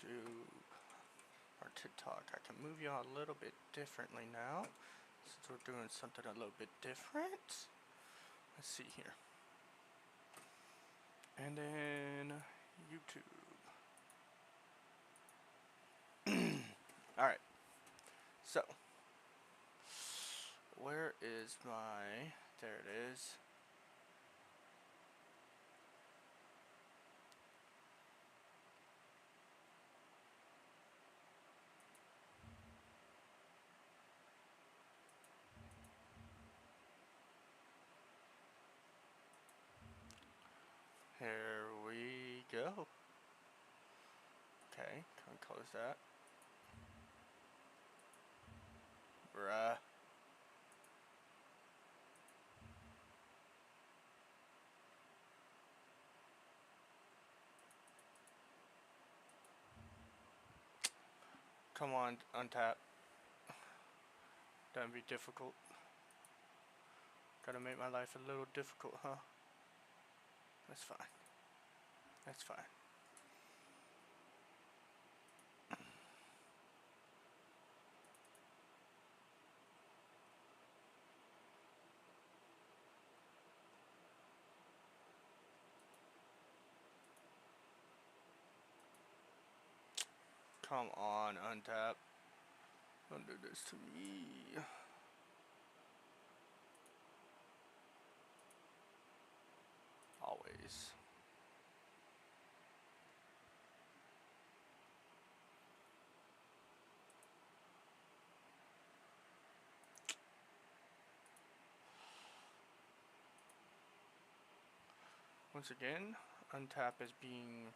YouTube or TikTok. I can move y'all a little bit differently now since we're doing something a little bit different. Let's see here. And then YouTube. Alright. So, where is my... There it is. Here we go. Okay, can we close that? Bruh. Come on, untap. That'd be difficult. Gotta make my life a little difficult, huh? That's fine. That's fine. Come on, untap. Don't do this to me. Always. Once again, untap is being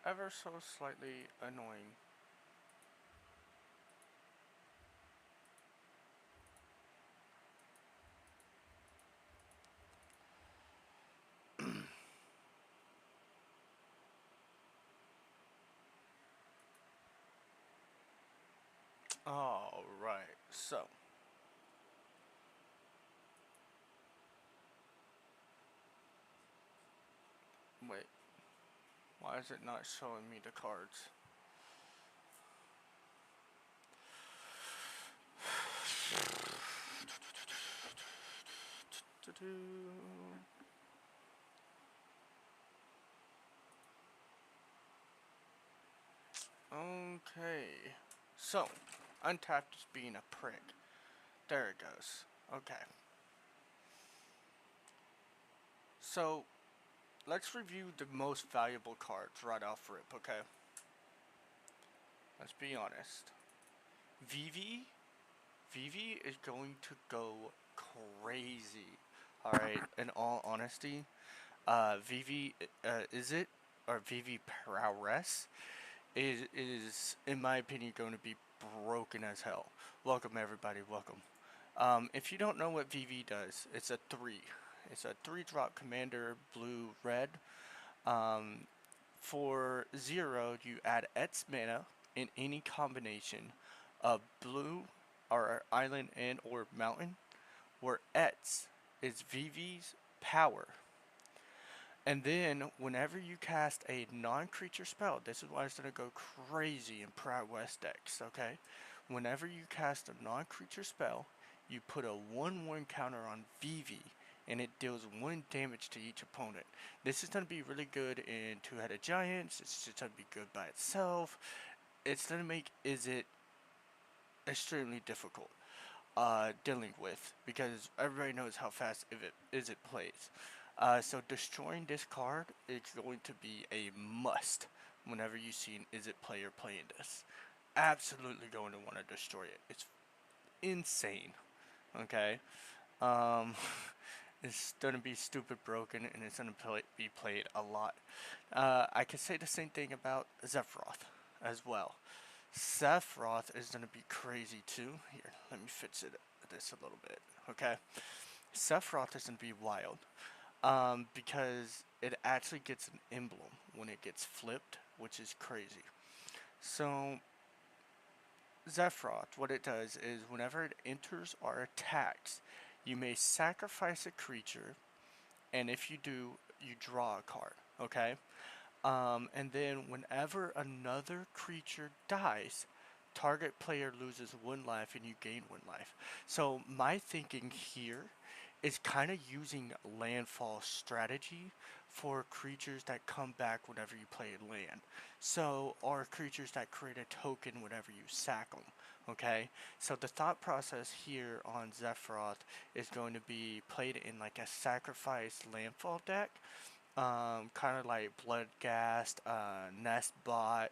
ever so slightly annoying. Alright, so. Wait. Why is it not showing me the cards? Okay. So, untapped is being a prick. There it goes. Okay. So, let's review the most valuable cards right off rip, okay? Let's be honest. Vivi is going to go crazy. Alright, in all honesty. Vivi, Vivi Prowess is, in my opinion, going to be broken as hell. Welcome, everybody, welcome. If you don't know what Vivi does, it's a 3. It's a 3-drop commander, blue, red. For 0, you add X mana in any combination of blue, or island and or mountain, where X is Vivi's power. And then, whenever you cast a non-creature spell, this is why it's going to go crazy in Proud West decks, okay? Whenever you cast a non-creature spell, you put a 1/1 counter on Vivi, and it deals 1 damage to each opponent. This is going to be really good in Two-Headed Giants. It's just going to be good by itself. It's going to make Izzet extremely difficult dealing with, because everybody knows how fast Izzet plays. So destroying this card is going to be a must whenever you see an Izzet player playing this. Absolutely going to want to destroy it. It's insane. Okay? It's going to be stupid broken, and it's going to be played a lot. I could say the same thing about Zephyroth as well. Sephiroth is going to be crazy too. Here, let me fix this a little bit. Okay? Sephiroth is going to be wild. Because it actually gets an emblem when it gets flipped, which is crazy. So, Zephyroth, what it does is whenever it enters or attacks, you may sacrifice a creature, and if you do, you draw a card, okay? And then whenever another creature dies, target player loses 1 life and you gain 1 life. So my thinking here is kind of using landfall strategy for creatures that come back whenever you play land. So, or creatures that create a token whenever you sack them. Okay, so the thought process here on Zephyroth is going to be played in like a sacrifice landfall deck, kind of like Bloodghast, Nestbot,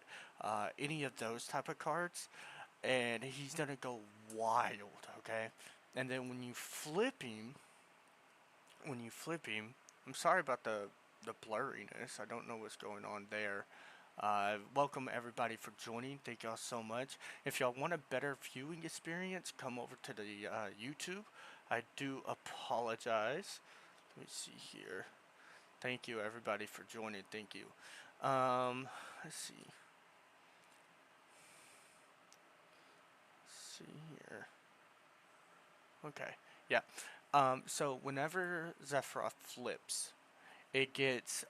any of those type of cards, and he's gonna go wild, okay? And then when you flip him, I'm sorry about the blurriness. I don't know what's going on there. Welcome everybody for joining. Thank y'all so much. If y'all want a better viewing experience, come over to the YouTube. I do apologize. Let me see here. Thank you everybody for joining. Thank you. Let's see. Let's see here. Okay. Yeah. So whenever Zephyroth flips, it gets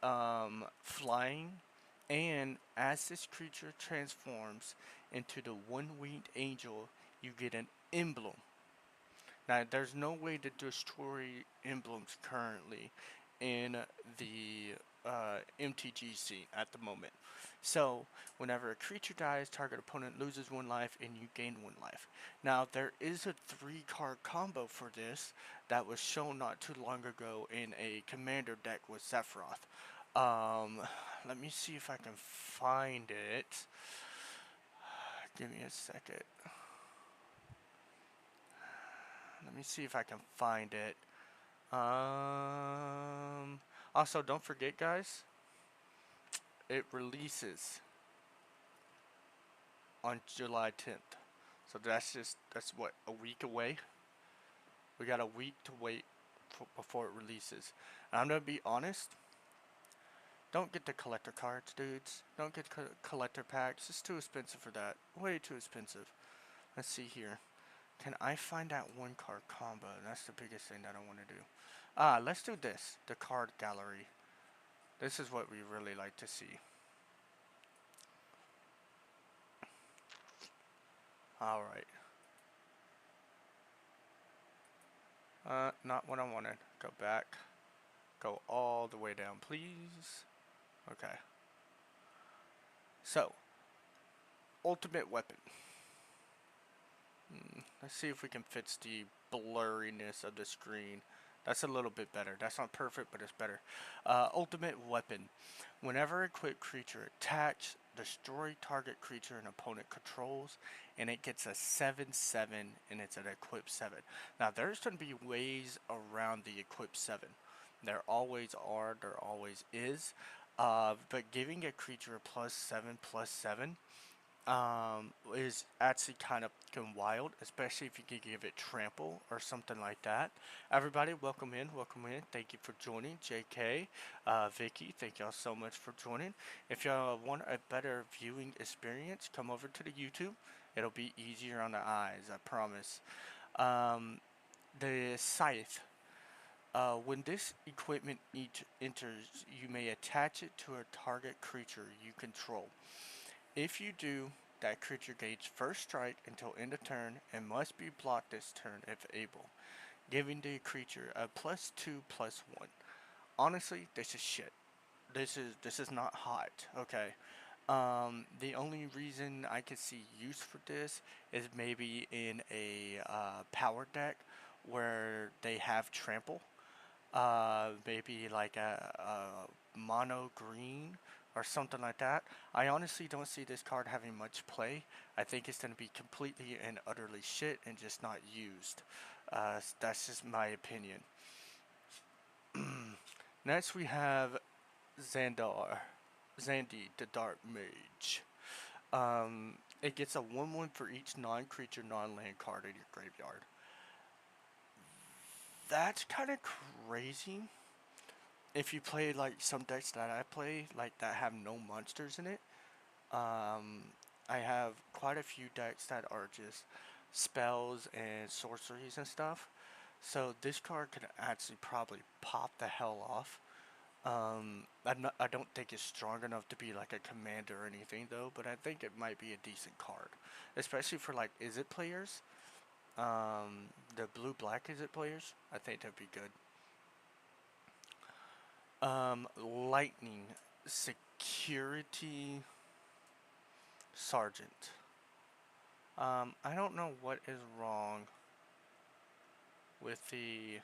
flying, and as this creature transforms into the one-winged angel, you get an emblem. Now, there's no way to destroy emblems currently in the MTG scene at the moment. So, whenever a creature dies, target opponent loses 1 life and you gain 1 life. Now, there is a 3-card combo for this that was shown not too long ago in a commander deck with Sephiroth. Let me see if I can find it. Give me a second. Let me see if I can find it. Also, don't forget, guys, it releases on July 10th. So that's what, a week away? We got a week to wait before it releases. And I'm going to be honest, don't get the collector cards, dudes. Don't get collector packs. It's too expensive for that. Way too expensive. Let's see here. Can I find that 1-card combo? That's the biggest thing that I want to do. Let's do this. The card gallery. This is what we really like to see. Alright. Not what I wanted. Go back. Go all the way down, please. Okay. So, ultimate weapon. Let's see if we can fix the blurriness of the screen. That's a little bit better. That's not perfect, but it's better. Ultimate weapon. Whenever equipped creature attacks, destroy target creature an opponent controls, and it gets a 7/7, and it's an equip 7. Now, there's going to be ways around the equip 7. There always are, there always is. But giving a creature a +7/+7 is actually kind of wild, especially if you can give it trample or something like that. Everybody, welcome in, welcome in. Thank you for joining. JK, Vicky, thank y'all so much for joining. If y'all want a better viewing experience, come over to the YouTube. It'll be easier on the eyes, I promise. The scythe. When this equipment enters, you may attach it to a target creature you control. If you do, that creature gains first strike until end of turn and must be blocked this turn if able, giving the creature a +2/+1. Honestly, this is shit. This is not hot, okay? The only reason I could see use for this is maybe in a power deck where they have trample. Maybe like a mono green or something like that. I honestly don't see this card having much play. I think it's going to be completely and utterly shit and just not used. That's just my opinion. Next we have Zandi, the Dark Mage. It gets a 1/1 for each non-creature, non-land card in your graveyard. That's kind of crazy. If you play like some decks that I play, like that have no monsters in it, I have quite a few decks that are just spells and sorceries and stuff. So this card could actually probably pop the hell off. I don't think it's strong enough to be like a commander or anything though, but I think it might be a decent card, especially for like is it players. The blue black is it players. I think that'd be good. Lightning security sergeant. I don't know what is wrong with the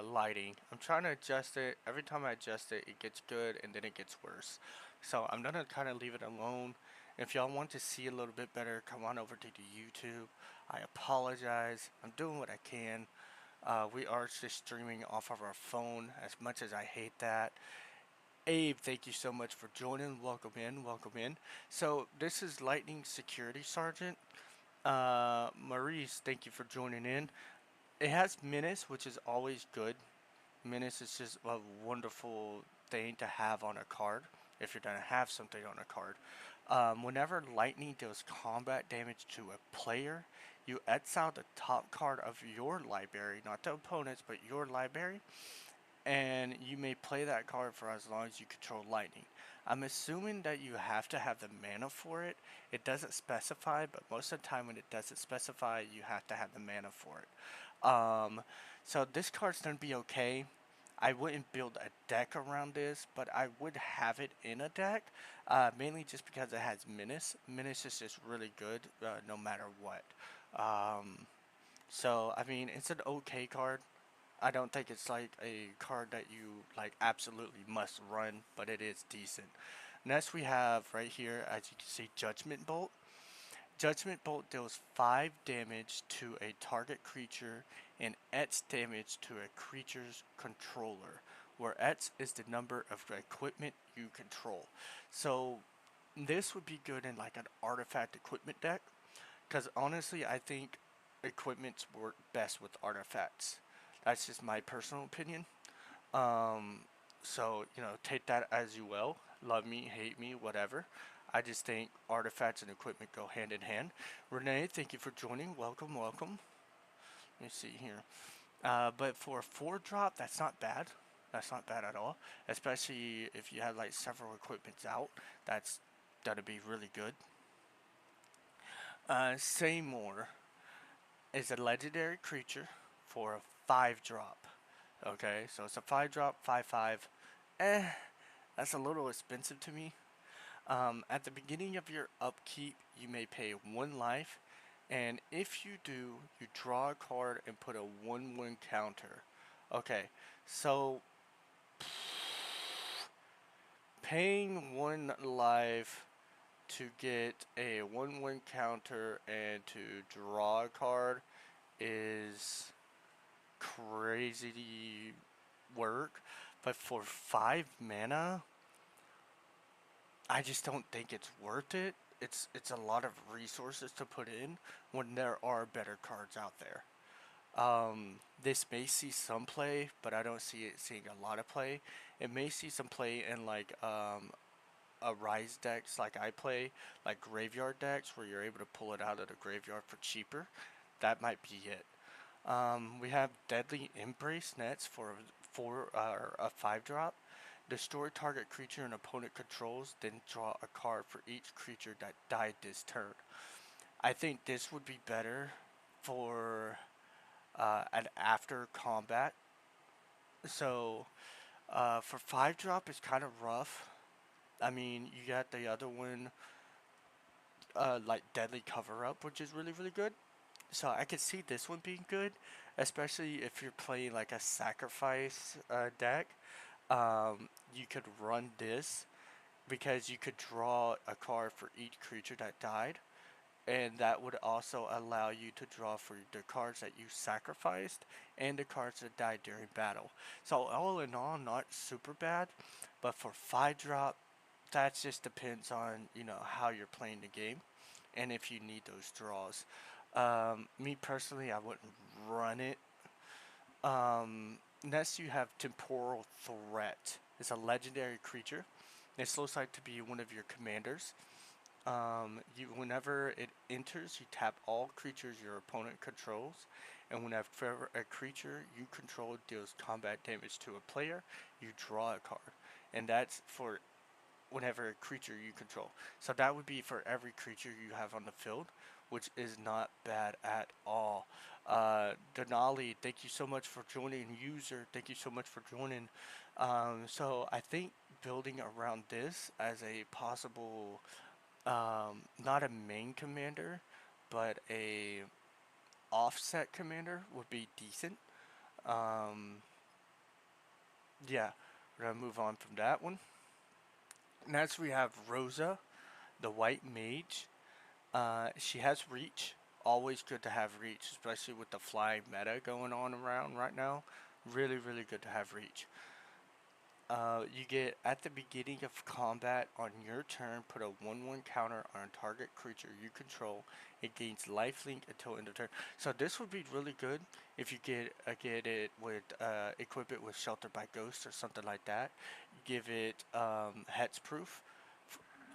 lighting. I'm trying to adjust it. Every time I adjust it, it gets good and then it gets worse. So I'm gonna kind of leave it alone. If y'all want to see a little bit better, come on over to the YouTube. I apologize. I'm doing what I can. We are just streaming off of our phone. As much as I hate that. Abe, thank you so much for joining. Welcome in. Welcome in. So this is Lightning Security Sergeant. Maurice, thank you for joining in. It has menace, which is always good. Menace is just a wonderful thing to have on a card if you're gonna have something on a card. Whenever lightning deals combat damage to a player, you exile the top card of your library, not the opponent's, but your library, and you may play that card for as long as you control lightning. I'm assuming that you have to have the mana for it. It doesn't specify, but most of the time when it doesn't specify, you have to have the mana for it. So this card's gonna be okay. I wouldn't build a deck around this, but I would have it in a deck, mainly just because it has Menace. Menace is just really good, no matter what. Um, so I mean, it's an okay card. I don't think it's like a card that you like absolutely must run, but it is decent. Next we have right here, as you can see, Judgment Bolt. Judgment Bolt deals 5 damage to a target creature and X damage to a creature's controller, where X is the number of equipment you control. So this would be good in like an artifact equipment deck, because honestly I think equipments work best with artifacts. That's just my personal opinion. Um, so, take that as you will. Love me, hate me, whatever. I just think artifacts and equipment go hand in hand. Renee, thank you for joining. Welcome, welcome. Let me see here. But for a 4 drop, that's not bad. That's not bad at all. Especially if you have like several equipments out. That'd be really good. Seymour is a legendary creature for a 5 drop. Okay, so it's a 5 drop, 5/5. Eh, that's a little expensive to me. At the beginning of your upkeep, you may pay 1 life, and if you do, you draw a card and put a 1/1 counter. Okay, so paying 1 life to get a 1/1 counter and to draw a card is crazy work, but for 5 mana, I just don't think it's worth it. It's a lot of resources to put in when there are better cards out there. This may see some play, but I don't see it seeing a lot of play. It may see some play in like a rise decks like I play, like graveyard decks where you're able to pull it out of the graveyard for cheaper. That might be it. We have Deadly Embrace nets for a 5 drop. Destroy target creature an opponent controls, then draw a card for each creature that died this turn. I think this would be better for an after combat. So for 5 drop, it's kind of rough. I mean, you got the other one, like Deadly Cover Up, which is really, really good. So I could see this one being good, especially if you're playing like a sacrifice deck. You could run this because you could draw a card for each creature that died, and that would also allow you to draw for the cards that you sacrificed and the cards that died during battle. So all in all, not super bad, but for 5 drop, that just depends on how you're playing the game and if you need those draws. Me personally, I wouldn't run it. Next, you have Temporal Threat. It's a legendary creature. This looks like to be one of your commanders. Whenever it enters, you tap all creatures your opponent controls, and whenever a creature you control deals combat damage to a player, you draw a card, and that's for whenever a creature you control. So that would be for every creature you have on the field, which is not bad at all. Denali, thank you so much for joining. User, thank you so much for joining. So I think building around this as a possible, not a main commander, but a offset commander would be decent. Um, yeah, we're gonna move on from that one. Next we have Rosa, the white mage. She has reach. Always good to have reach, especially with the flying meta going on around right now. Really, really good to have reach. You get at the beginning of combat on your turn, put a 1/1 counter on a target creature you control. It gains lifelink until end of turn. So this would be really good if you get it with equip it with Shelter by Ghost or something like that. Give it hexproof,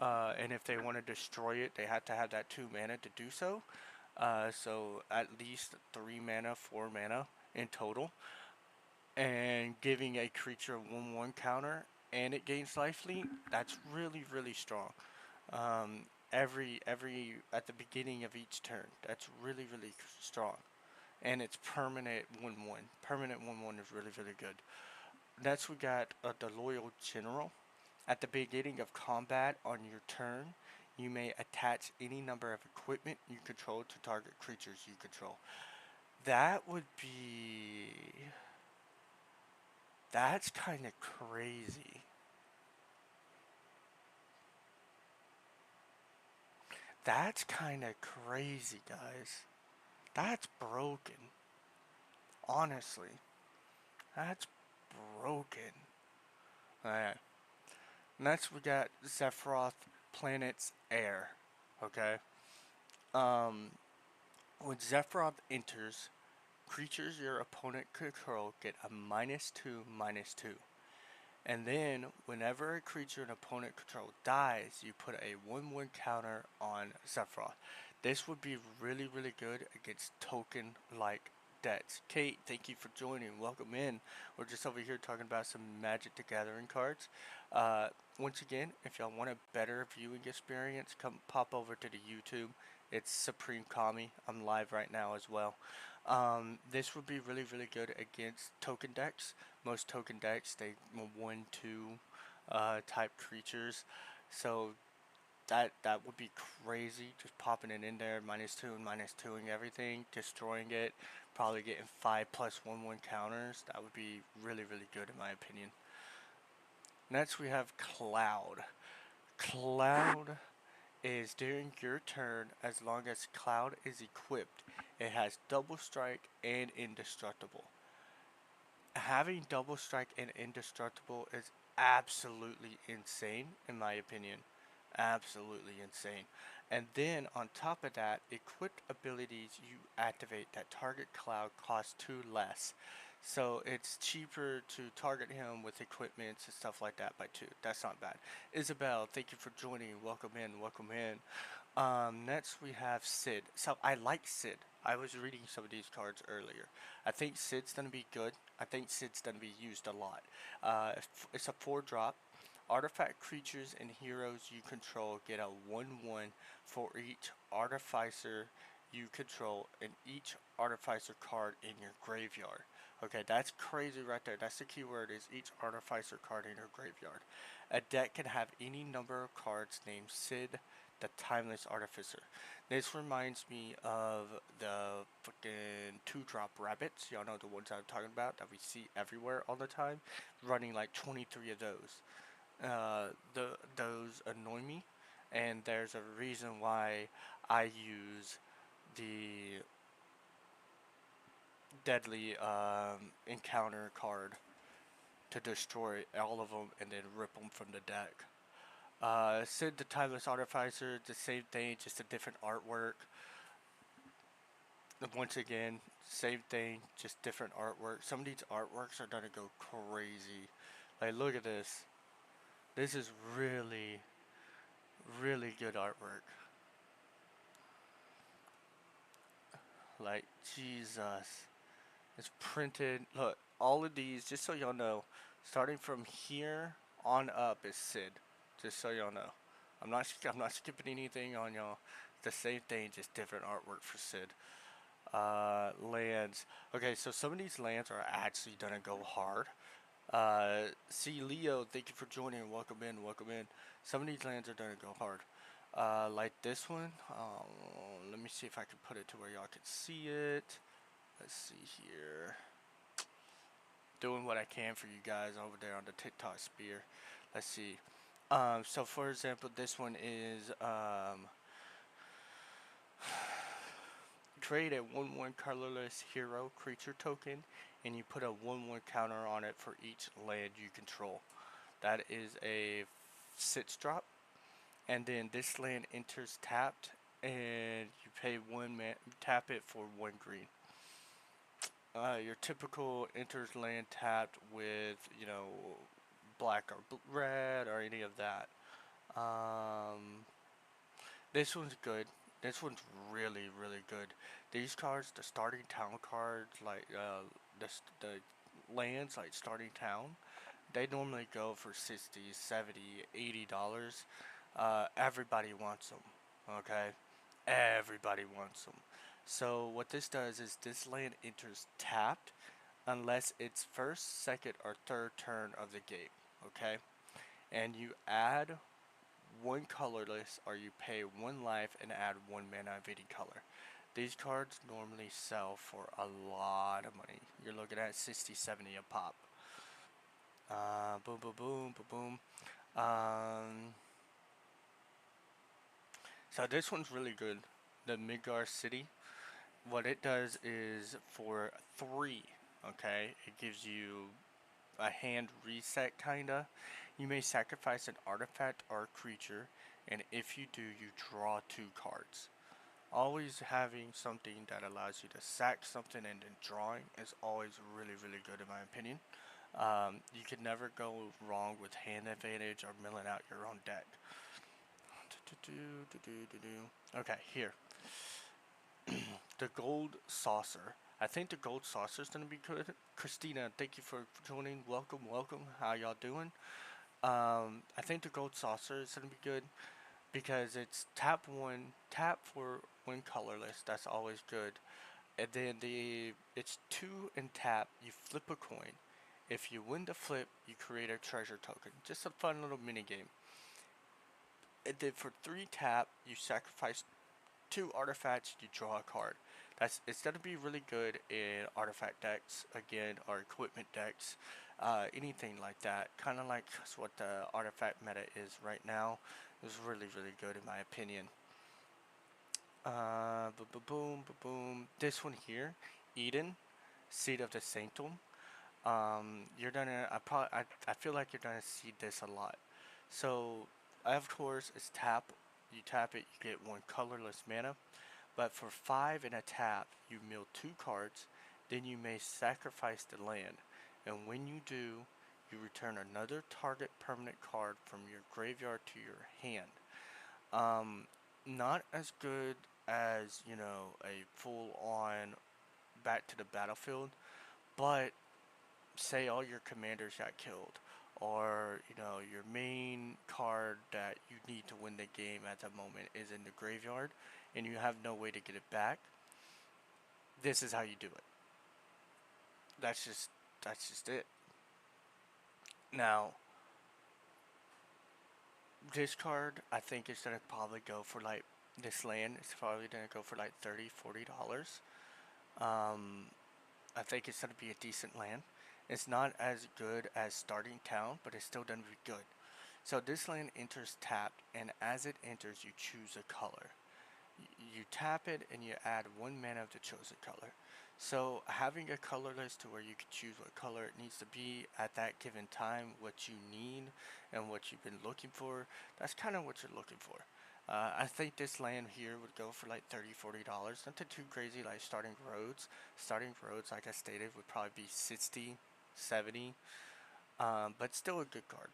and if they want to destroy it, they have to have that 2 mana to do so. So at least 3 mana, 4 mana in total, and giving a creature a 1/1 counter and it gains lifelink, that's really really strong. Every at the beginning of each turn, that's really really strong, and it's permanent 1/1. Permanent 1/1 is really really good. Next we got the loyal general. At the beginning of combat on your turn, you may attach any number of equipment you control to target creatures you control. That would be That's kind of crazy. That's kind of crazy, guys. That's broken. Honestly, that's broken. Alright. Next, we got Sephiroth Planet's Heir. Okay? Um, when Sephiroth enters, creatures your opponent control get a -2/-2. And then, whenever a creature an opponent control dies, you put a 1/1 counter on Sephiroth. This would be really, really good against token like decks. Kate, thank you for joining. Welcome in. We're just over here talking about some Magic the Gathering cards. Once again, if y'all want a better viewing experience, come pop over to the YouTube. It's Supreme Kami. I'm live right now as well. This would be really, really good against token decks. Most token decks, they 1/2 type creatures. So that would be crazy. Just popping it in there, -2 and -2ing everything, destroying it, probably getting 5+1/1 counters. That would be really, really good in my opinion. Next we have Cloud. Cloud is during your turn, as long as Cloud is equipped, it has double strike and indestructible. Having double strike and indestructible is absolutely insane in my opinion. Absolutely insane. And then on top of that, equipped abilities you activate that target Cloud cost 2 less. So it's cheaper to target him with equipments and stuff like that by 2. That's not bad. Isabel, thank you for joining. Welcome in, welcome in. Next we have Sid. So I like Sid. I was reading some of these cards earlier. I think Sid's gonna be good. I think Sid's gonna be used a lot. It's a 4-drop. Artifact creatures and heroes you control get a 1/1 for each artificer you control and each artificer card in your graveyard. Okay, that's crazy right there. That's the keyword, is each artificer card in your graveyard. A deck can have any number of cards named Sid, the Timeless Artificer. This reminds me of the fucking 2-drop rabbits. Y'all know the ones I'm talking about that we see everywhere all the time. Running like 23 of those. Those annoy me, and there's a reason why I use the deadly encounter card to destroy all of them and then rip them from the deck. Sid the Timeless Artificer, the same thing, just a different artwork. Once again, same thing, just different artwork. Some of these artworks are gonna go crazy. Like, look at this. This is really, Really good artwork. Like, Jesus. It's printed. Look, all of these, just so y'all know, starting from here on up is Sid. Just so y'all know. I'm not skipping anything on y'all. The same thing, just different artwork for Sid. Lands. Okay, so some of these lands are actually gonna go hard. See Leo, thank you for joining. Welcome in, welcome in. Some of these lands are gonna go hard. Like this one. Let me see if I can put it to where y'all can see it. Let's see here. Doing what I can for you guys over there on the TikTok spear. Let's see. So for example, this one is create a 1/1 colorless hero creature token, and you put a 1/1 counter on it for each land you control. That is a 6 drop, and then this land enters tapped, and you pay tap it for 1 green. Your typical enters land tapped with, black or red or any of that. Um, this one's good. This one's really, really good. These cards, the starting town cards, like the lands, like starting town, they normally go for 60, 70, $80. Everybody wants them. Okay, everybody wants them. So what this does is this land enters tapped unless it's first, second, or third turn of the game. Okay, and you add one colorless, or you pay 1 life and add 1 mana of any color. These cards normally sell for a lot of money. You're looking at 60, 70 a pop. Boom, boom, boom, boom, boom. So this one's really good. The Midgar City. What it does is for 3, okay, it gives you a hand reset kinda. You may sacrifice an artifact or a creature, and if you do, you draw 2 cards. Always having something that allows you to sack something and then drawing is always really, really good in my opinion. You can never go wrong with hand advantage or milling out your own deck. Okay, here. The gold saucer. I think the gold saucer is gonna be good. Christina, thank you for joining. Welcome, welcome. How y'all doing? I think the gold saucer is gonna be good because it's tap for 1 colorless. That's always good. And then it's 2 and tap. You flip a coin. If you win the flip, you create a treasure token. Just a fun little mini game. And then for 3 tap, you sacrifice 2 artifacts. You draw a card. It's gonna be really good in artifact decks again, or equipment decks, anything like that. Kind of like what the artifact meta is right now. It's really, really good in my opinion. Boom, boom. This one here, Eden, Seed of the Sanctum. You're gonna, I feel like you're gonna see this a lot. So, of course, it's tap. You tap it, you get 1 colorless mana. But for 5 in a tap, you mill 2 cards. Then you may sacrifice the land, and when you do, you return another target permanent card from your graveyard to your hand. Um, Not as good as, a full on back to the battlefield, but say all your commanders got killed, or, your main card that you need to win the game at the moment is in the graveyard, and you have no way to get it back. This is how you do it. That's just that's just it. Now, this card, I think is gonna probably go for like this land. It's probably gonna go for like $30, $40. Um, I think it's gonna be a decent land. It's not as good as starting town, but it's still gonna be good. So this land enters tapped, and as it enters, you choose a color. You tap it, and you add 1 mana of the chosen color. So having a color list to where you can choose what color it needs to be at that given time, what you need, and what you've been looking for, that's kind of what you're looking for. I think this land here would go for like $30, $40. Nothing too crazy like starting roads. Starting roads, like I stated, would probably be 60, 70, but still a good card.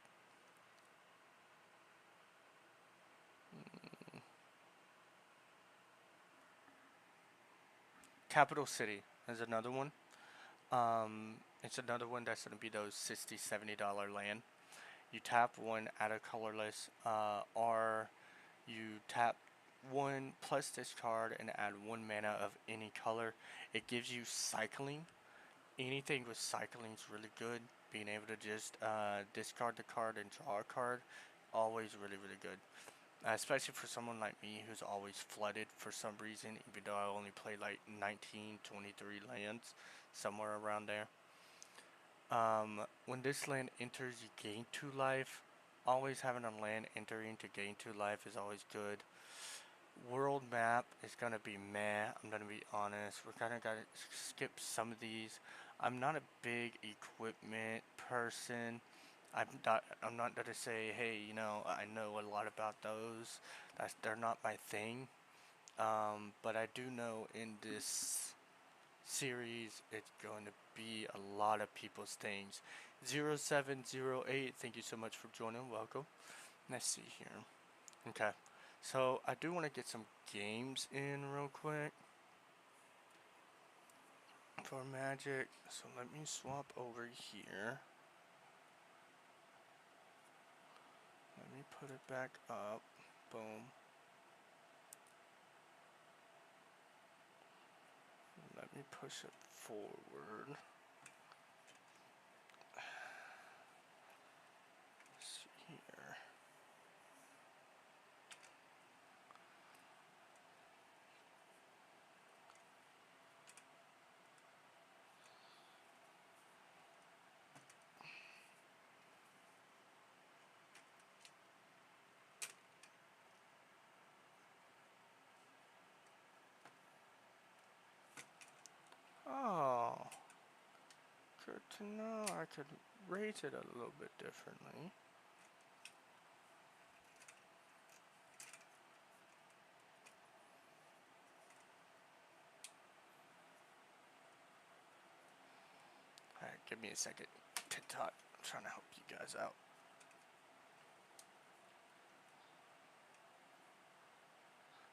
Capital City is another one. It's another one that's gonna be those $60, $70 land. You tap one, add a colorless, or you tap one plus this card and add one mana of any color. It gives you cycling. Anything with cycling is really good. Being able to just discard the card and draw a card, always really good. Especially for someone like me who's always flooded for some reason, even though I only play like 19, 23 lands, somewhere around there. When this land enters, you gain 2 life. Always having a land entering to gain 2 life is always good. World map is gonna be meh. I'm gonna be honest. We're kind of gonna skip some of these. I'm not a big equipment person. I'm not gonna say, hey, you know, I know a lot about those. They're not my thing. But I do know in this series, it's going to be a lot of people's things. 0708, thank you so much for joining. Welcome. Let's see here. Okay. So I do want to get some games in real quick for Magic. So let me swap over here. Let me put it back up. Boom. Let me push it forward. Let's see here. Oh, good to know. I could rate it a little bit differently. Alright, give me a second. TikTok, I'm trying to help you guys out.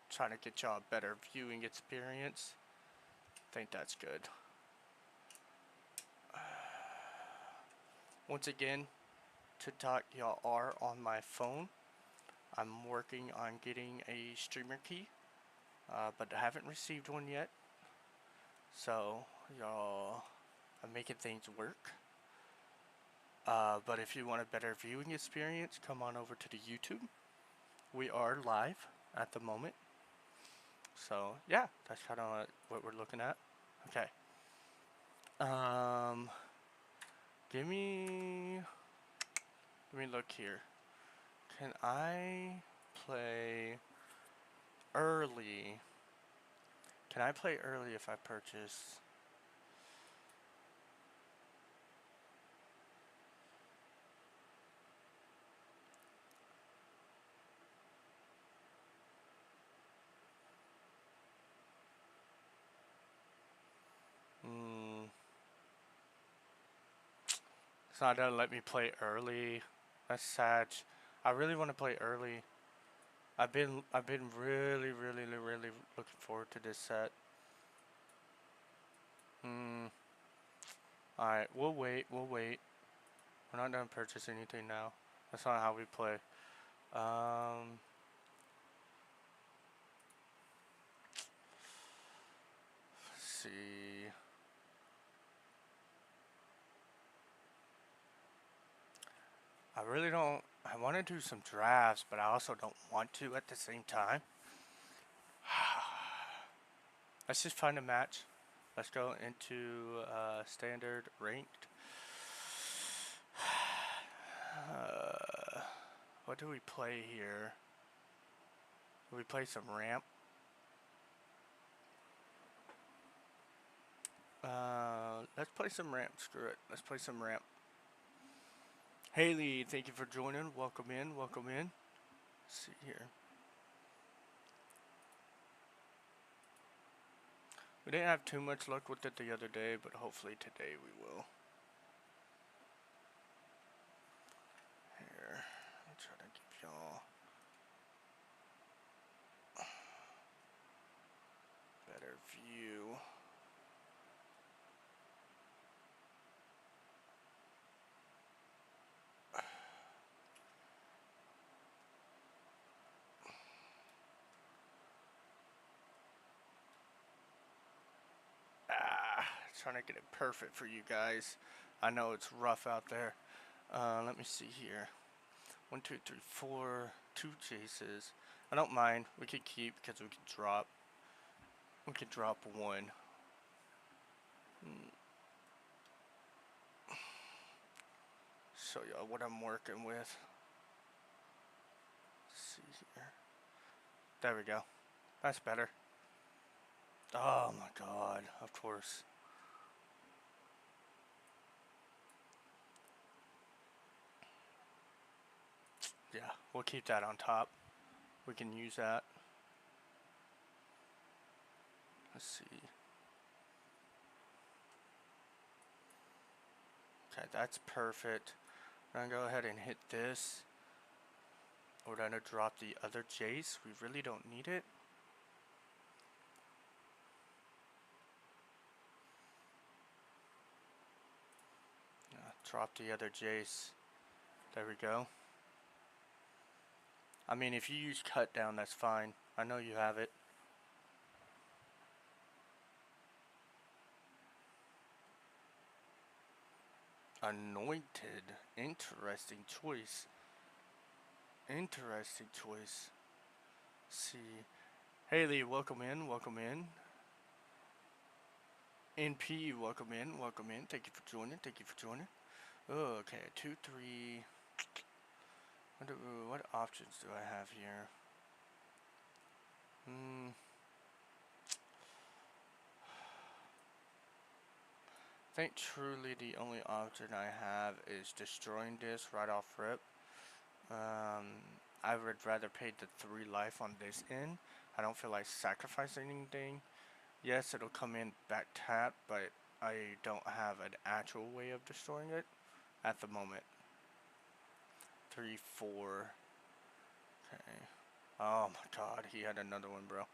Trying to get y'all a better viewing experience. Think that's good. Once again, TikTok, y'all are on my phone. I'm working on getting a streamer key, but I haven't received one yet. So, y'all, I'm making things work. But if you want a better viewing experience, come on over to the YouTube. We are live at the moment. So, yeah, that's kind of what we're looking at. Okay. Let me look here. Can I play early? Can I play early if I purchase? It's not gonna let me play early. That's sad. I really want to play early. I've been really looking forward to this set. Alright, we'll wait. We're not gonna purchase anything now. That's not how we play. Let's see. I really don't. I want to do some drafts, but I also don't want to at the same time. Let's just find a match. Let's go into standard ranked. What do we play here? Do we play some ramp? Let's play some ramp. Screw it. Let's play some ramp. Haley, thank you for joining. Welcome in. Welcome in. Let's see here. We didn't have too much luck with it the other day, but hopefully today we will. Here, I'll try to give y'all better view. Trying to get it perfect for you guys. I know it's rough out there. Let me see here. 1, 2, 3, 4. 2 chases. I don't mind. We can keep because we can drop. We can drop 1. Show y'all what I'm working with. Let's see here. There we go. That's better. Oh my god. Of course. Yeah, we'll keep that on top. We can use that. Let's see. Okay, that's perfect. I'm gonna go ahead and hit this. We're gonna drop the other Jace. We really don't need it. Drop the other Jace. There we go. I mean, if you use cut down, that's fine. I know you have it. Anointed. Interesting choice. Interesting choice. Let's see. Haley, welcome in. Welcome in. NP, welcome in. Welcome in. Thank you for joining. Thank you for joining. Oh, okay. 2, 3. What options do I have here? I think truly the only option I have is destroying this right off rip. I would rather pay the 3 life on this end. I don't feel like sacrificing anything. Yes, it'll come in back tap, but I don't have an actual way of destroying it at the moment. 3, 4. Okay. Oh my god, he had another one, bro.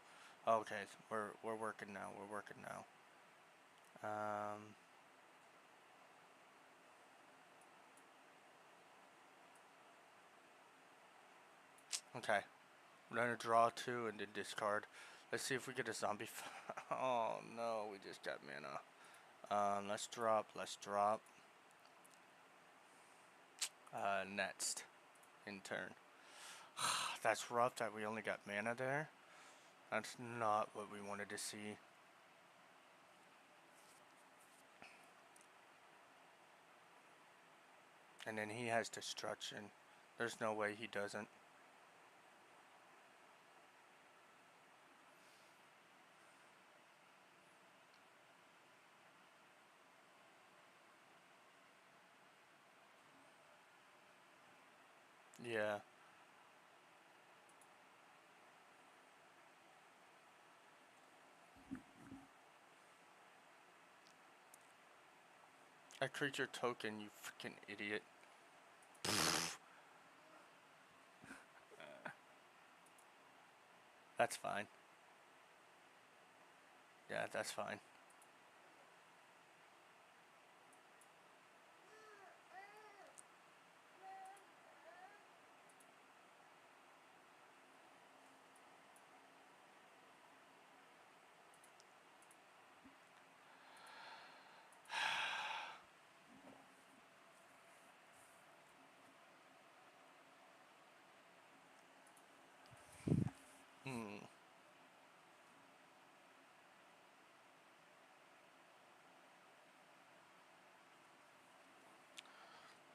Okay, we're working now. We're working now. Okay. We're gonna draw 2 and then discard. Let's see if we get a zombie. Oh no, we just got mana. Let's drop. Let's drop. Next. In turn. That's rough that we only got mana there. That's not what we wanted to see. And then he has destruction. There's no way he doesn't. Yeah. A creature token, you freaking idiot. That's fine. Yeah, that's fine.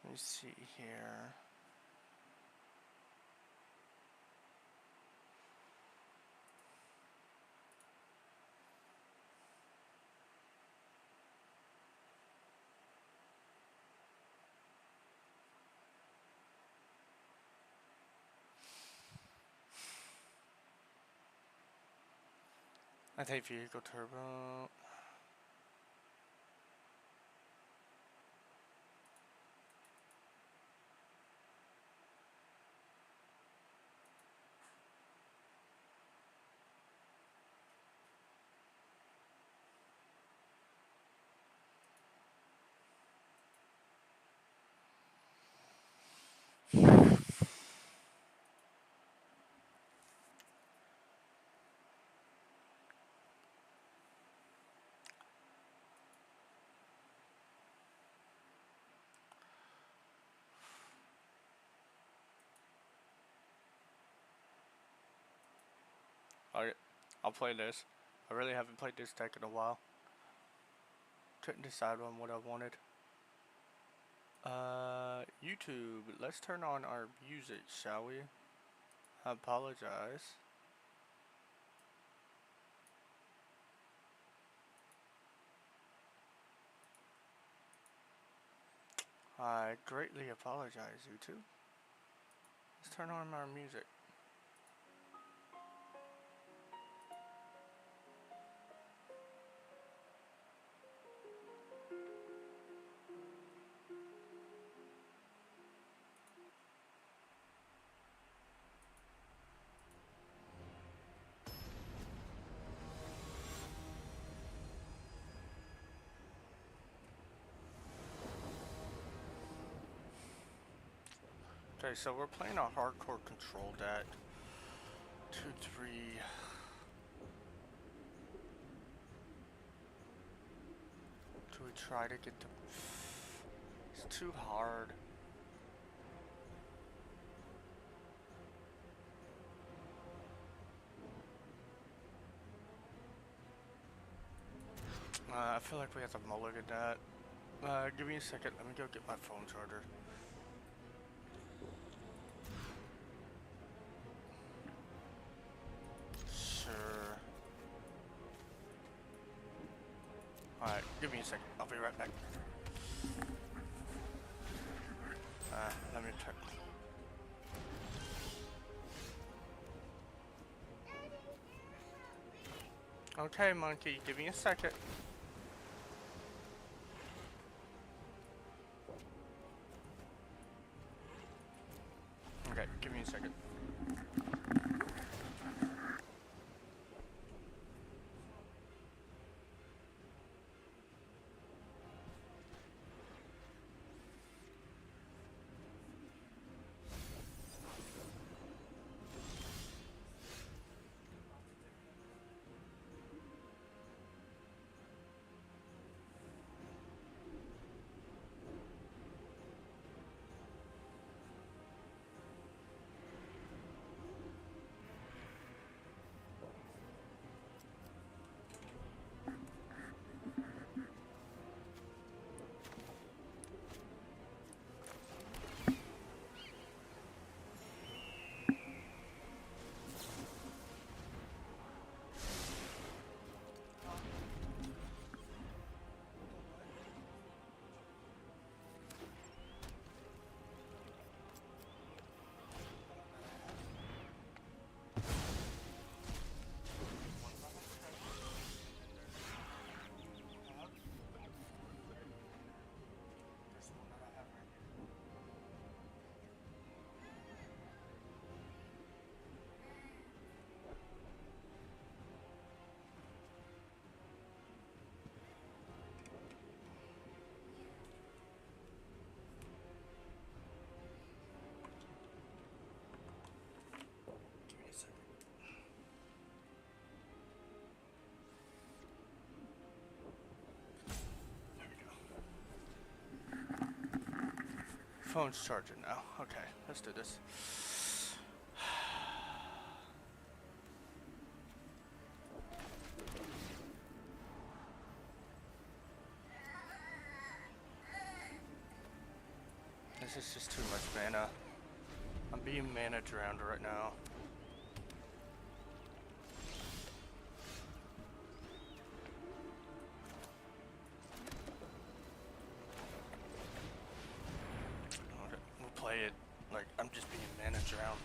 Let me see here. I take vehicle turbo. Alright, I'll play this. I really haven't played this deck in a while. Couldn't decide on what I wanted. YouTube, let's turn on our music, shall we? I apologize. I greatly apologize, YouTube. Let's turn on our music. Okay, so we're playing a hardcore control deck. 2-3. Do we try to get the... It's too hard. I feel like we have to mulligan that. Give me a second, let me go get my phone charger. Sure. Alright, give me a second, I'll be right back. Let me check. Okay, monkey, give me a second. Okay, give me a second. Phone's charging now. Okay, let's do this. This is just too much mana. I'm being mana drowned right now. Okay, we'll play it like I'm just being mana drowned.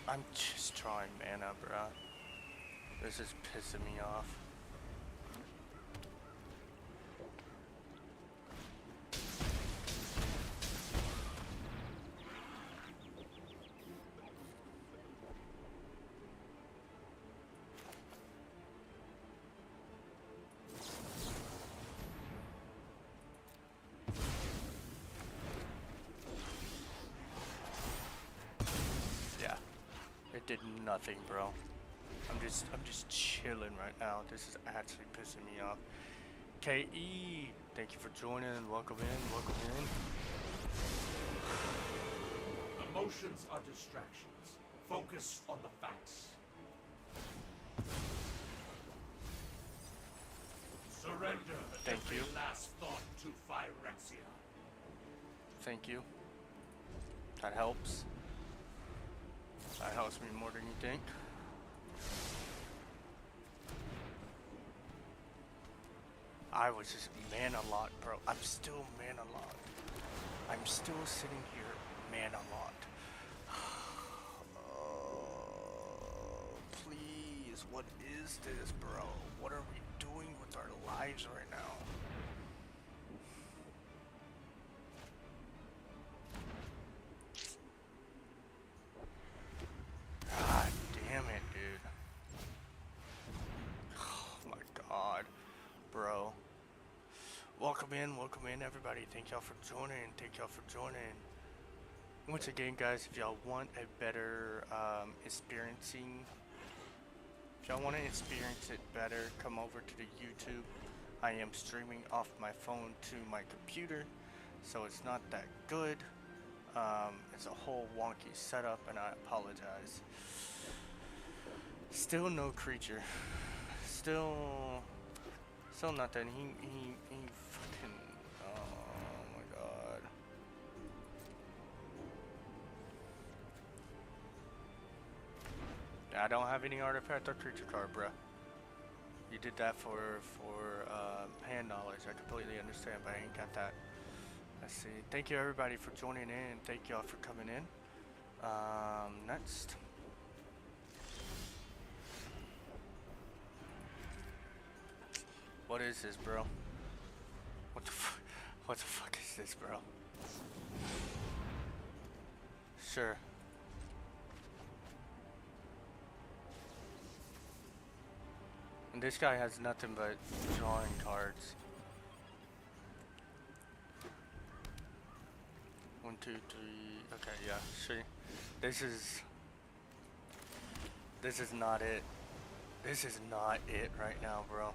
I'm just drawing mana, bruh. This is pissing me off. Yeah, it did nothing, bro. I'm just chilling right now. This is actually pissing me off. KE, thank you for joining. Welcome in, welcome in. Emotions are distractions. Focus on the facts. Surrender Thank every you. last thought to Phyrexia. Thank you. That helps. That helps me more than you think. I was just mana locked, bro. I'm still mana locked. I'm still sitting here mana locked. Oh, please, what is this, bro? What are we doing with our lives right now? God damn it, dude. Oh my god, bro. Welcome in, everybody. Thank y'all for joining. Thank y'all for joining. Once again, guys, if y'all want a better experiencing, if y'all want to experience it better, come over to the YouTube. I am streaming off my phone to my computer, so it's not that good. It's a whole wonky setup, and I apologize. Still no creature. Still nothing. He fucking. Oh my god. I don't have any artifact or creature card, bruh. You did that for hand knowledge. I completely understand, but I ain't got that. Let's see. Thank you everybody for joining in. Thank y'all for coming in. Next. What is this, bro? What the fuck? What the fuck is this, bro? Sure. And this guy has nothing but drawing cards. 1, 2, 3. Okay, yeah. See, this is not it. This is not it right now, bro.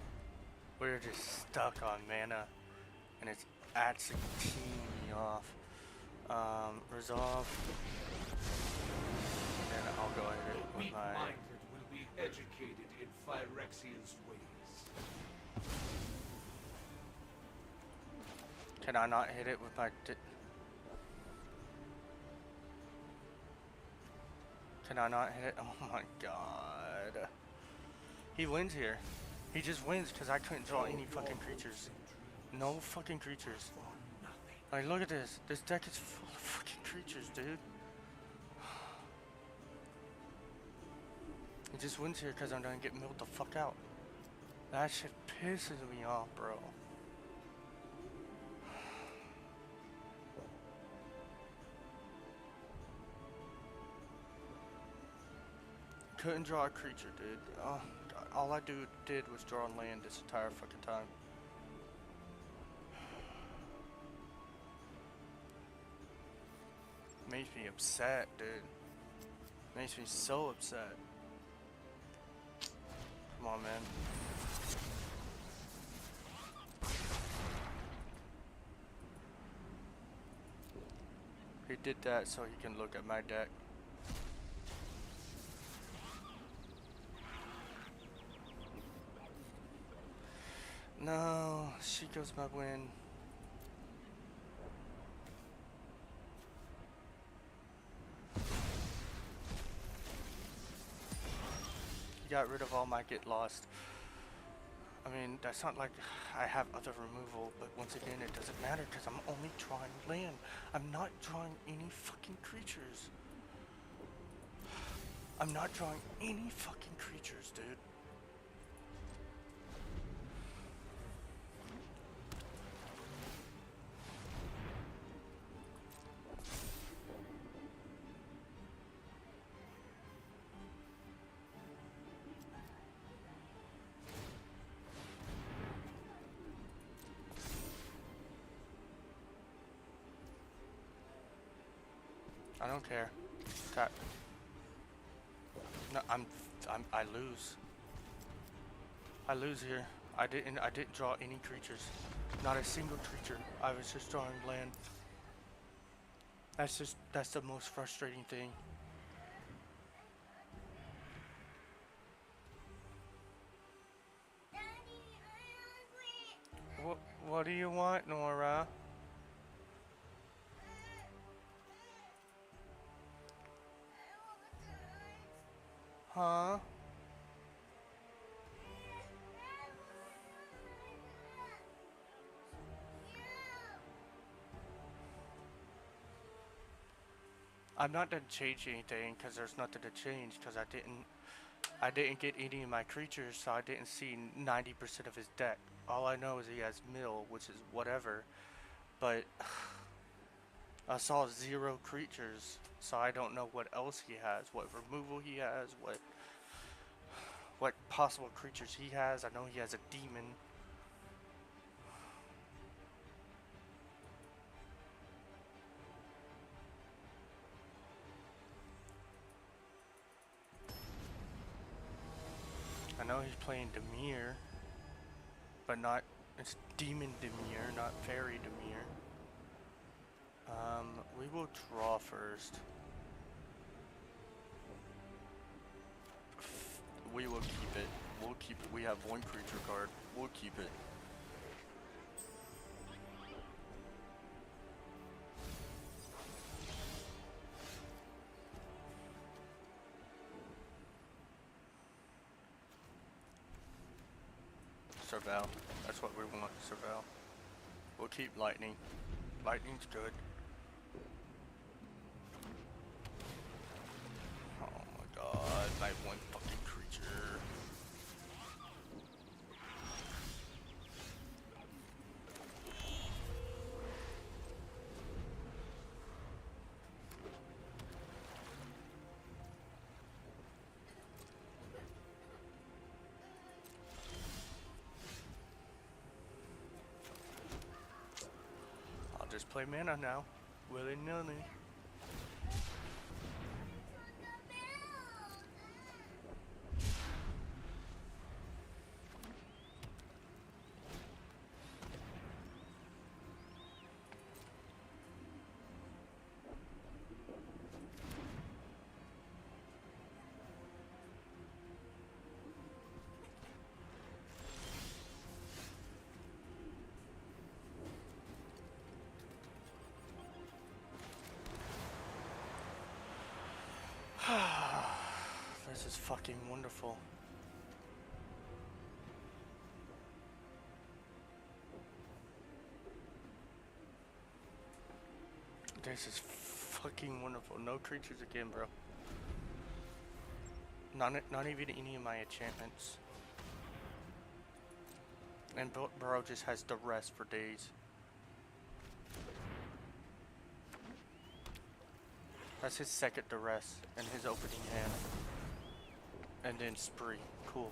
We're just stuck on mana, and it's actually teeing me off. Resolve, and then I'll go ahead with my. Weak-minded will be educated in Phyrexia's ways. Can I not hit it with my? Can I not hit it? Oh my god. He wins here. He just wins because I couldn't draw any fucking creatures. No fucking creatures. Like, look at this. This deck is full of fucking creatures, dude. He just wins here because I'm gonna get milled the fuck out. That shit pisses me off, bro. Couldn't draw a creature, dude. Oh god. All I did was draw land this entire fucking time. Makes me upset, dude. Makes me so upset. Come on, man. He did that so he can look at my deck. No, she goes my win. He got rid of all my get lost. I mean, that's not like I have other removal, but once again, it doesn't matter because I'm only drawing land. I'm not drawing any fucking creatures. I'm not drawing any fucking creatures, dude. I don't care. Tap. No, I lose. I lose here. I didn't draw any creatures. Not a single creature. I was just drawing land. That's the most frustrating thing. What do you want, Nora? Huh? I'm not gonna change anything because there's nothing to change because I didn't get any of my creatures, so I didn't see 90% of his deck. All I know is he has mill, which is whatever, but I saw 0 creatures, so I don't know what else he has, what removal he has, what possible creatures he has. I know he has a demon. I know he's playing Demir, but not, it's Demon Demir, not Fairy Demir. We will draw first. We will keep it. We'll keep it. We have 1 creature card. We'll keep it. Surveil. That's what we want. Surveil. We'll keep lightning. Lightning's good. Oh my god, my 1 fucking creature. I'll just play mana now. Willy-nilly. This is fucking wonderful. This is fucking wonderful. No creatures again, bro. Not even any of my enchantments. And bro just has the rest for days. That's his second duress and his opening hand. And then spree. Cool.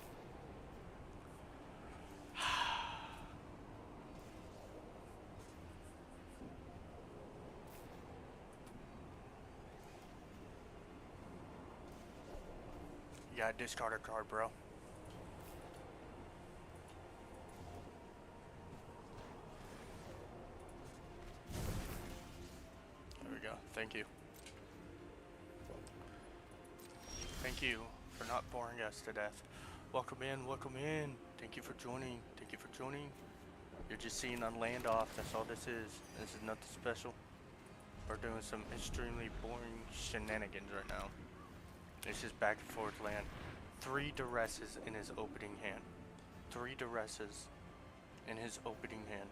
Yeah, discard a card, bro. There we go. Thank you. Thank you for not boring us to death. Welcome in, welcome in. Thank you for joining. Thank you for joining. You're just seeing on land off. That's all this is. This is nothing special. We're doing some extremely boring shenanigans right now. It's just back and forth land. 3 duresses in his opening hand. 3 duresses in his opening hand.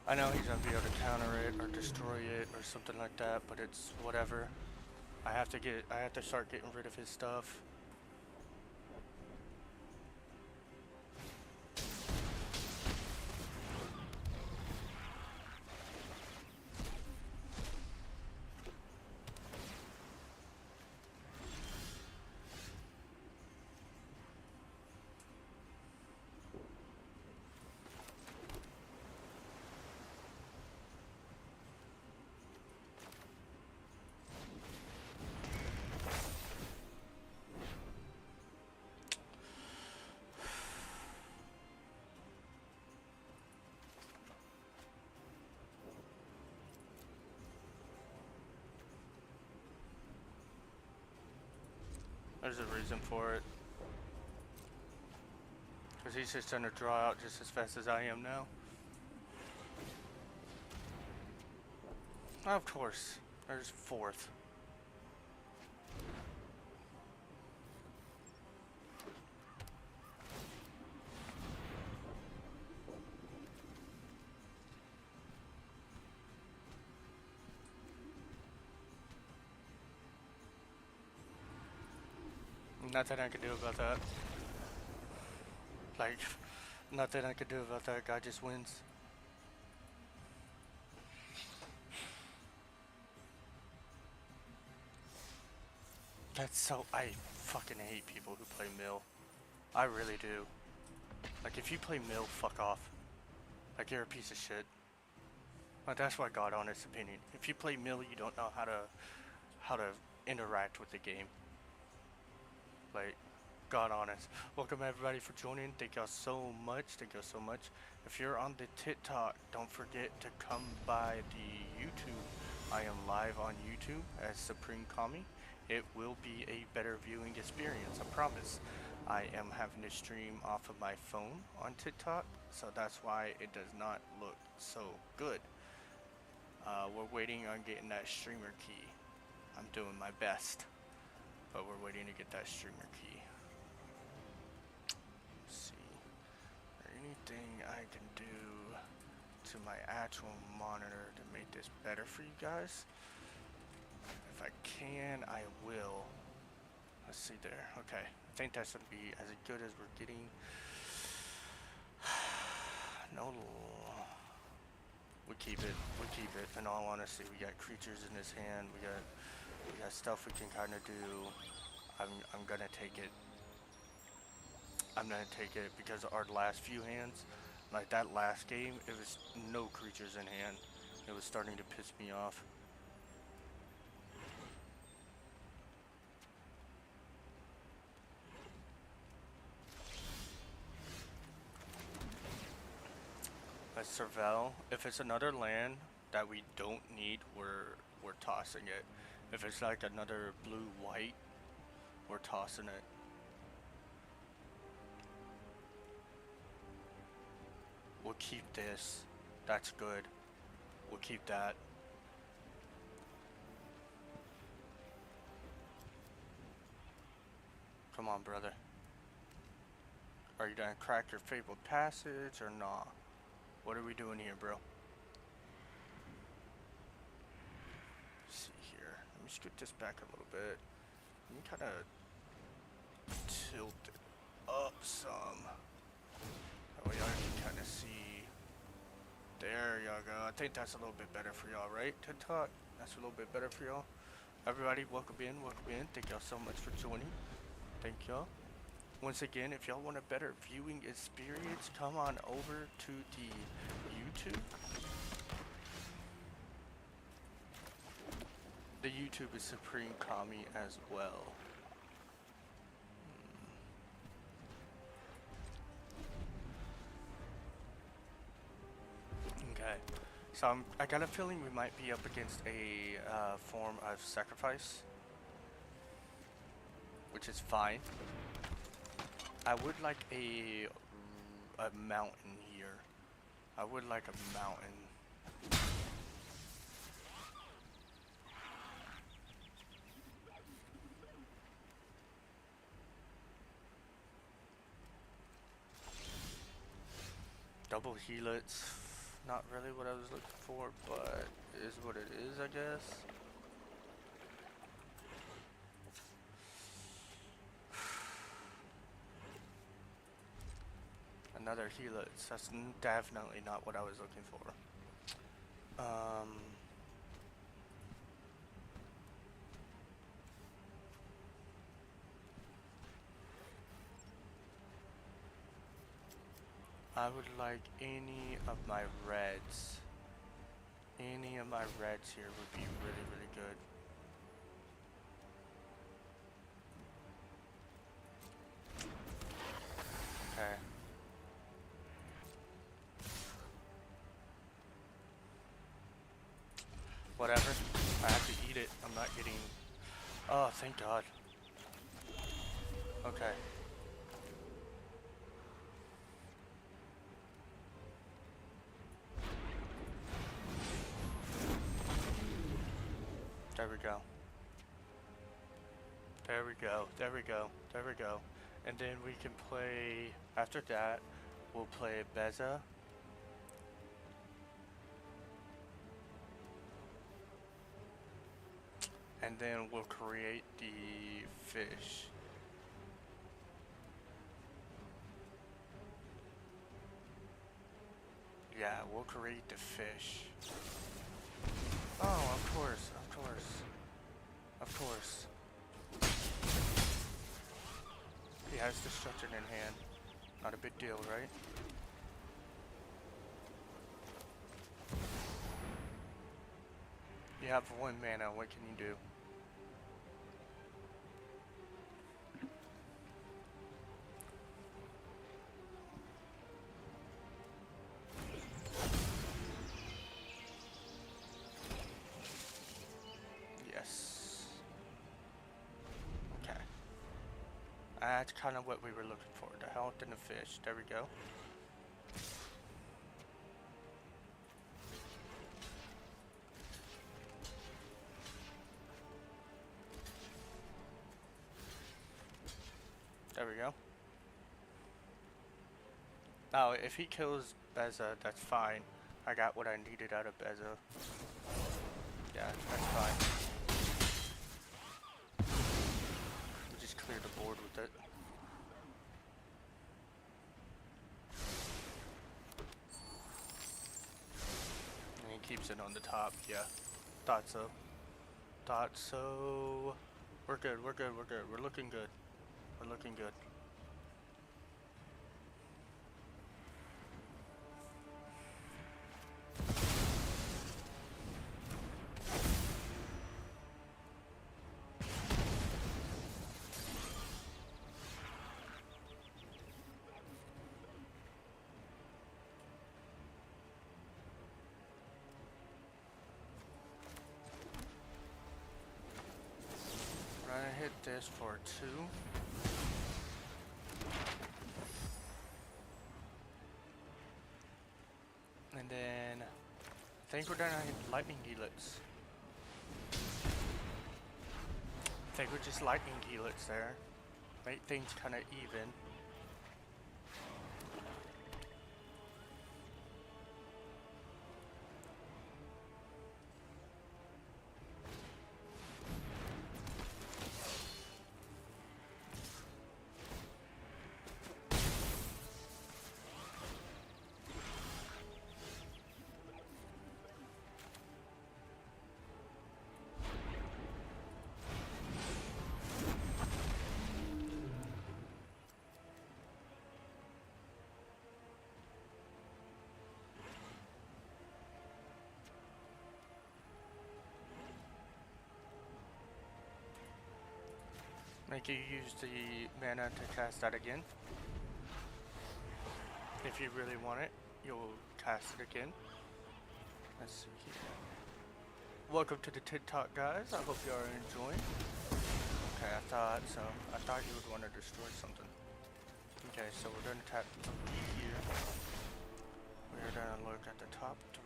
I know he's gonna be able to counter it or destroy it or something like that, but it's whatever. I have to start getting rid of his stuff. There's a reason for it. Because he's just gonna draw out just as fast as I am now. Of course. There's fourth. Nothing I could do about that. Like, nothing I could do about that. Guy just wins. That's so. I fucking hate people who play mill. I really do. Like, if you play mill, fuck off. Like, you're a piece of shit. Like, that's my God honest opinion. If you play mill, you don't know how to interact with the game. Like, God honest. Welcome everybody for joining. Thank y'all so much. Thank y'all so much. If you're on the TikTok, don't forget to come by the YouTube. I am live on YouTube as Supreme Kami. It will be a better viewing experience, I promise. I am having to stream off of my phone on TikTok, so that's why it does not look so good. We're waiting on getting that streamer key. I'm doing my best, but we're waiting to get that streamer key. Let's see. Is there anything I can do to my actual monitor to make this better for you guys? If I can, I will. Let's see there. Okay. I think that's going to be as good as we're getting. No. We keep it. We keep it. In all honesty, we got creatures in this hand. We got stuff we can kind of do. I'm gonna take it. I'm gonna take it because our last few hands, like that last game, it was no creatures in hand. It was starting to piss me off. Let's surveil. If it's another land that we don't need, we're tossing it. If it's like another blue-white, we're tossing it. We'll keep this. That's good. We'll keep that. Come on, brother. Are you gonna crack your fabled passage or not? What are we doing here, bro? Let's see here. Let me scoot this back a little bit. Let me kind of tilt it up some. That way y'all can kind of see. There y'all go. I think that's a little bit better for y'all, right? TikTok? That's a little bit better for y'all. Everybody, welcome in, welcome in. Thank y'all so much for joining. Thank y'all. Once again, if y'all want a better viewing experience, come on over to the YouTube. The YouTube is Supreme Kami as well. Okay, so I got a feeling we might be up against a form of sacrifice, which is fine. I would like a mountain here. I would like a mountain. Double helix. Not really what I was looking for, but it is what it is, I guess. Another helix. That's definitely not what I was looking for. I would like any of my reds. Any of my reds here would be really, really good. Okay. Whatever. I have to eat it. I'm not getting... Oh, thank God. Okay. There we go. There we go. There we go. There we go. And then we can play, after that, we'll play Beza. And then we'll create the fish. Yeah, we'll create the fish. Oh, of course, of course. Of course. He has destruction in hand. Not a big deal, right? You have 1 mana, what can you do? Yes. Okay. That's kind of what we were looking for. The health and the fish. There we go. There we go. Oh, if he kills Beza, that's fine. I got what I needed out of Beza. Yeah, that's fine. We'll just clear the board with it. And he keeps it on the top, yeah. Thought so. Thought so. We're good, we're good, we're good. We're looking good. We're looking good. I hit this for 2. And then I think we're gonna hit lightning helix. I think we're just lightning helix there. Make things kinda even. Make you use the mana to cast that again. If you really want it, you'll cast it again. Let's see here. Welcome to the TikTok, guys. I hope you are enjoying. Okay, I thought so. I thought you would want to destroy something. Okay, so we're going to tap 3 here. We're going to look at the top 3.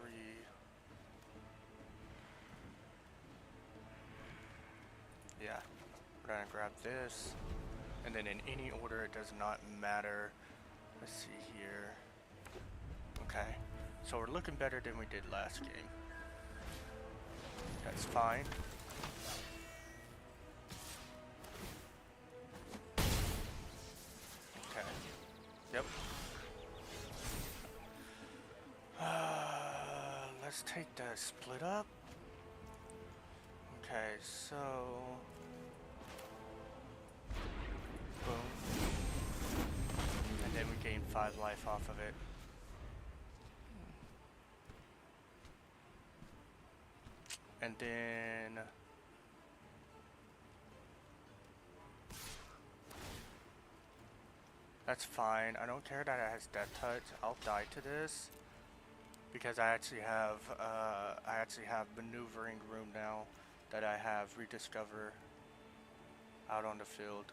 Yeah. We're gonna grab this, and then in any order, it does not matter. Let's see here. Okay, so we're looking better than we did last game. That's fine. Okay. Yep. Let's take the split up. Okay, so boom. And then we gain 5 life off of it. And then that's fine. I don't care that it has death touch. I'll die to this because I actually have maneuvering room now that I have rediscover out on the field.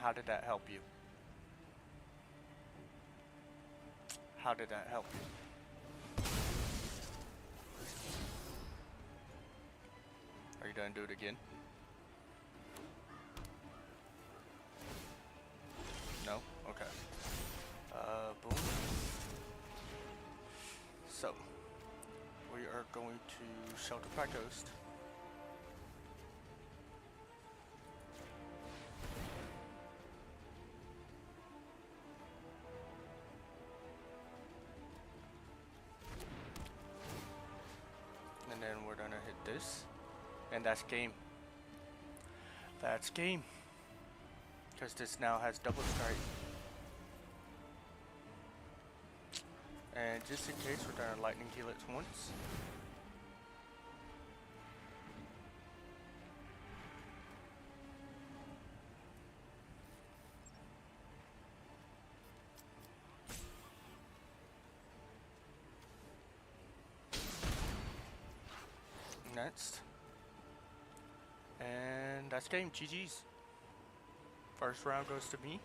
How did that help you? How did that help you? Are you gonna do it again? No? Okay. Boom. So, we are going to shelter by ghost. And then we're gonna hit this. And that's game. That's game. Because this now has double strike. And just in case, we're gonna lightning heal it once. Next. And that's game. GG's. First round goes to me.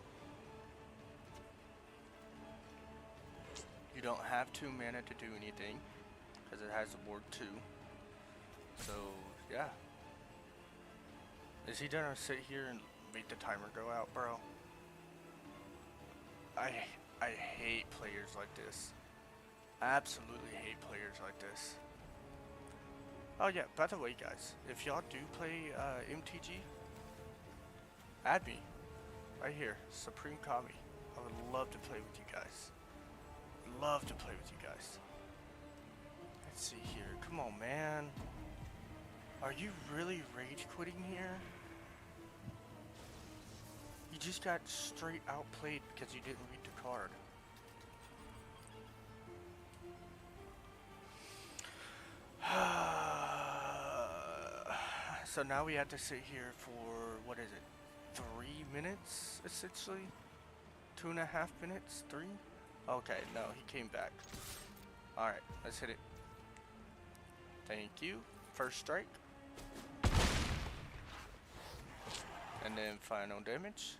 You don't have 2 mana to do anything because it has a board 2. So yeah. Is he gonna sit here and make the timer go out, bro? I hate players like this. Absolutely hate players like this. Oh yeah, by the way guys, if y'all do play MTG, add me. Right here, Supreme Kami. I would love to play with you guys. Love to play with you guys. Let's see here. Come on, man. Are you really rage quitting here? You just got straight outplayed because you didn't read the card. So now we have to sit here for, what is it, 3 minutes, essentially? 2.5 minutes? 3? Okay, no, he came back. Alright, let's hit it. Thank you. First strike. And then final damage.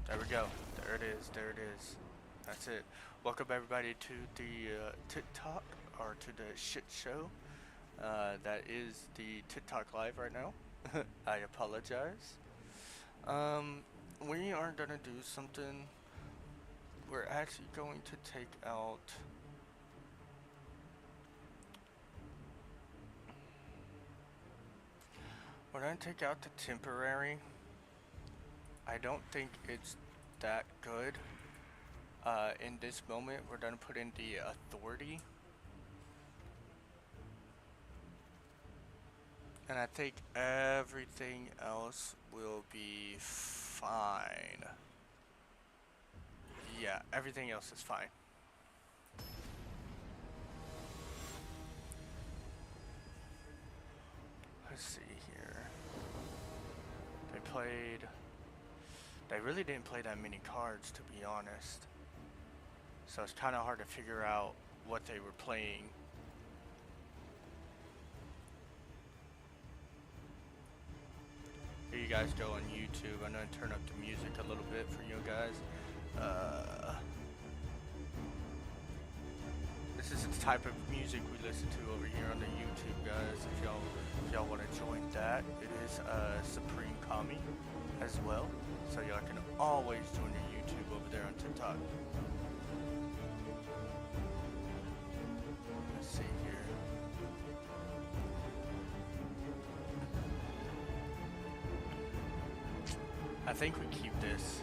There we go. There it is. There it is. That's it. Welcome everybody to the TikTok, or to the shit show. That is the TikTok live right now. I apologize. We are gonna do something. We're actually going to take out we're gonna take out the temporary. I don't think it's that good. In this moment, we're gonna put in the authority. And I think everything else will be fine. Yeah, everything else is fine. Let's see here. They really didn't play that many cards, to be honest. So it's kind of hard to figure out what they were playing. Here you guys go on YouTube. I'm gonna turn up the music a little bit for you guys. This is the type of music we listen to over here on the YouTube, guys. If y'all want to join that, it is Supreme Kami as well. So y'all can always join the YouTube over there on TikTok. Let's see here. I think we keep this.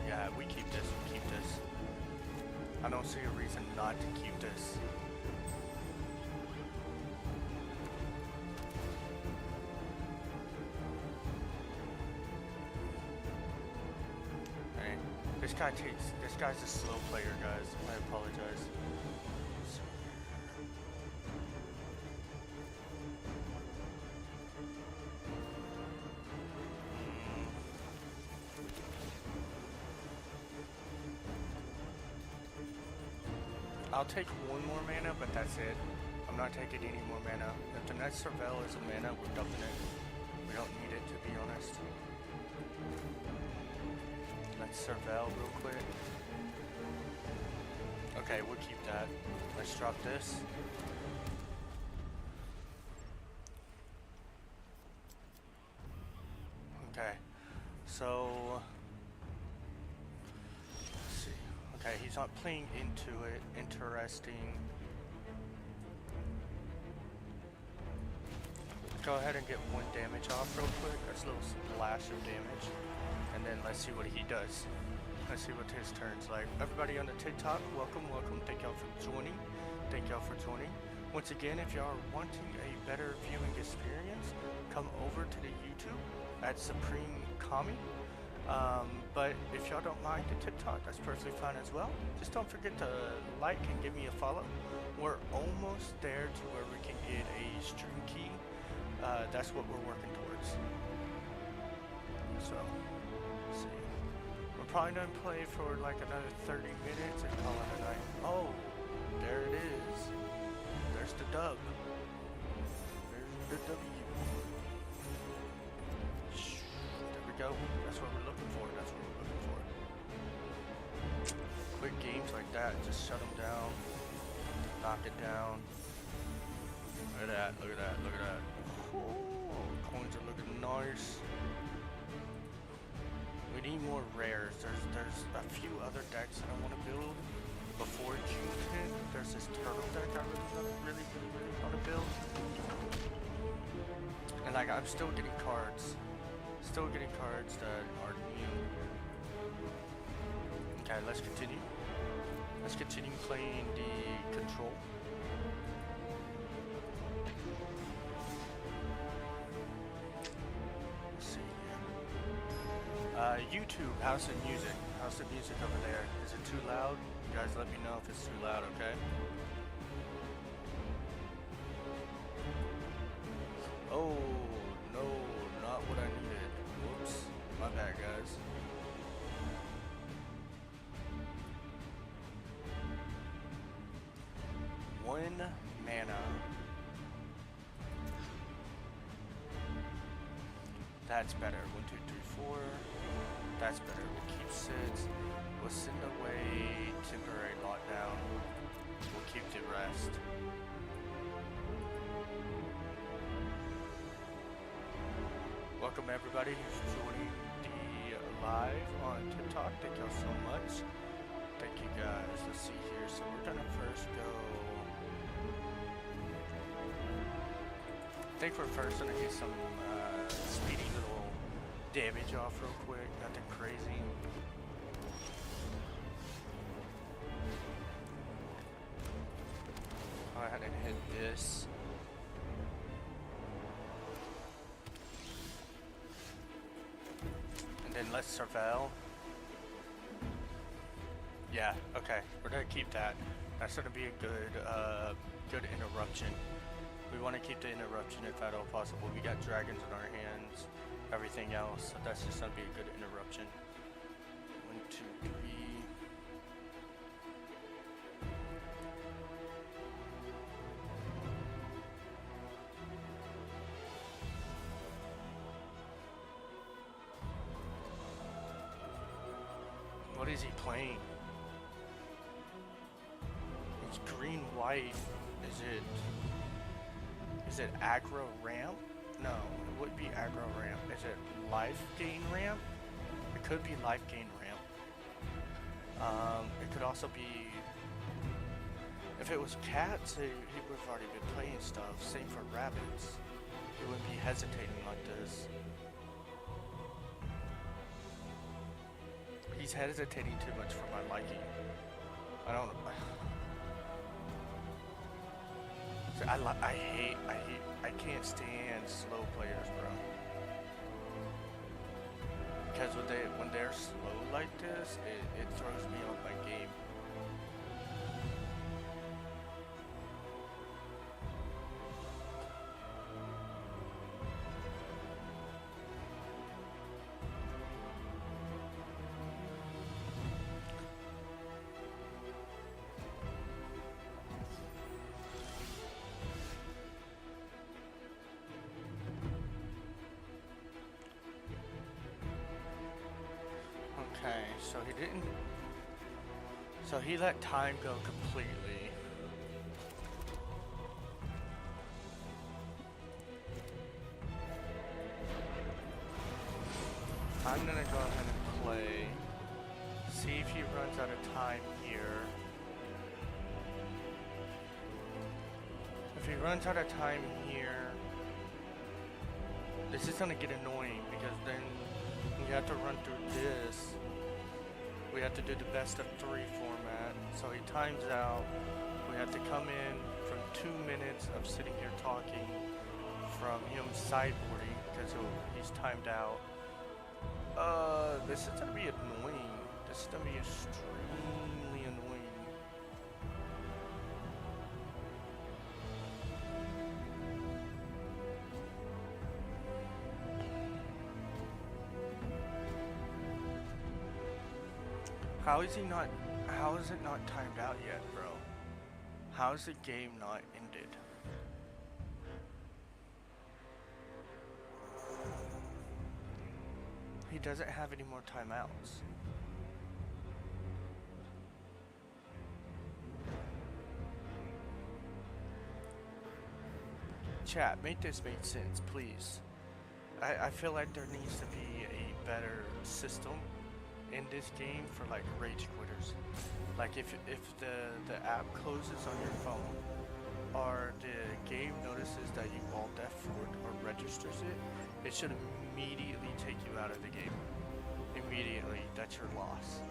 Yeah, we keep this. We keep this. I don't see a reason not to keep this. Hey, this guy's a slow player, guys. I apologize. I'll take one more mana, but that's it. I'm not taking any more mana. If the next Surveil is a mana, we're dumping it. We don't need it, to be honest. Let's Surveil real quick. Okay, we'll keep that. Let's drop this. Okay, so let's see. Okay, he's not playing into it. Interesting. Go ahead and get 1 damage off real quick. That's a little splash of damage. And then let's see what he does. Let's see what his turn's like. Everybody on the TikTok, welcome, welcome. Thank y'all for joining. Thank y'all for joining. Once again, if y'all are wanting a better viewing experience, come over to the YouTube at Supreme Kami. But if y'all don't mind the TikTok, that's perfectly fine as well. Just don't forget to like and give me a follow. We're almost there to where we can get a stream key. That's what we're working towards. So, let's see. We're probably gonna play for like another 30 minutes and call it a night. Oh, there it is. There's the dub. There's the W. There we go. That's what we're looking for. That's what we're looking for. Quick games like that, just shut them down. Knock it down. Look at that, look at that, look at that. Oh, coins are looking nice. We need more rares. There's a few other decks that I want to build before June 10th. There's this turtle deck I really want to build. And like I'm still getting cards. Still getting cards that are new. Okay, let's continue. Let's continue playing the control. YouTube, how's the music? How's the music over there? Is it too loud? You guys let me know if it's too loud, okay? Oh, no, not what I needed. Whoops, my bad, guys. One mana. That's better. 1, 2, 3, 4. That's better. We'll keep 6. We'll send away temporary lockdown. We'll keep the rest. Welcome everybody who's joining the live on TikTok. Thank y'all so much. Thank you guys. Let's see here. So we're gonna first go. I think we're first gonna get some speedy little damage off real quick. Nothing crazy. Go ahead and hit this. And then let's Surveil. Yeah, okay. We're gonna keep that. That's gonna be a good interruption. We want to keep the interruption if at all possible. We got dragons in our hands, everything else, so that's just gonna be a good interruption. 1, 2, 3. What is he playing? It's green white. Is it aggro ramp? No, it wouldn't be aggro ramp. Is it life gain ramp? It could be life gain ramp. It could also be, if it was cats, he would have already been playing stuff. Same for rabbits. He wouldn't be hesitating like this. He's hesitating too much for my liking. I don't know. I can't stand slow players, bro. Because when they're slow like this, it throws me off my game. so he didn't. So he let time go completely. I'm gonna go ahead and play. See if he runs out of time here. If he runs out of time here, this is gonna get annoying because then we have to run through this. We have to do the best of 3 format. So he times out. We have to come in from 2 minutes of sitting here talking from him sideboarding because he's timed out. This is gonna be annoying. This is gonna be extremely annoying. How is it not timed out yet, bro? How is the game not ended? He doesn't have any more timeouts. Chat, make this make sense, please. I feel like there needs to be a better system in this game for like rage quitters. Like if the app closes on your phone or the game notices that you alt F4 or registers it, it should immediately take you out of the game. Immediately, that's your loss.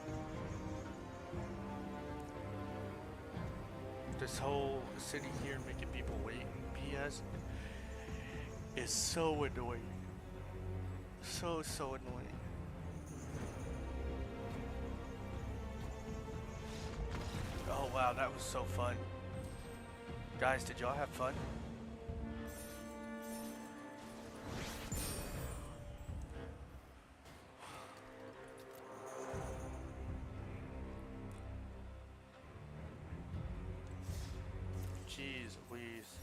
This whole sitting here making people wait in PS is so annoying. So annoying. Oh wow, that was so fun. Guys, did y'all have fun? Jeez Louise.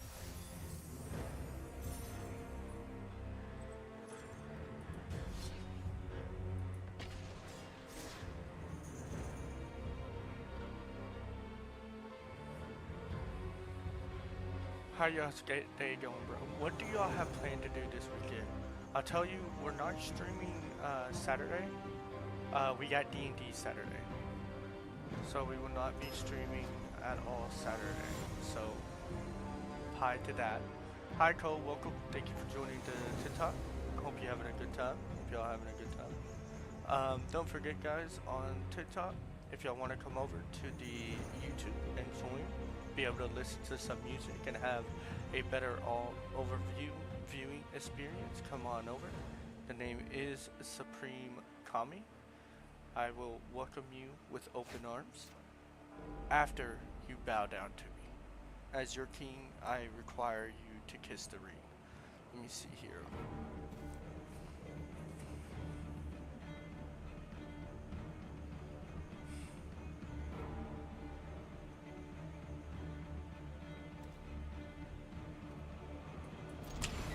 How y'all's day going, bro? What do y'all have planned to do this weekend? I'll tell you, we're not streaming Saturday. We got D&D Saturday. So we will not be streaming at all Saturday. So, hi to that. Hi Cole, welcome. Thank you for joining the TikTok. Hope you're having a good time. Hope y'all having a good time. Don't forget guys, on TikTok, if y'all want to come over to the YouTube and join, be able to listen to some music and have a better overview viewing experience, come on over. The name is Supreme Kami. I will welcome you with open arms after you bow down to me. As your king, I require you to kiss the ring. Let me see here.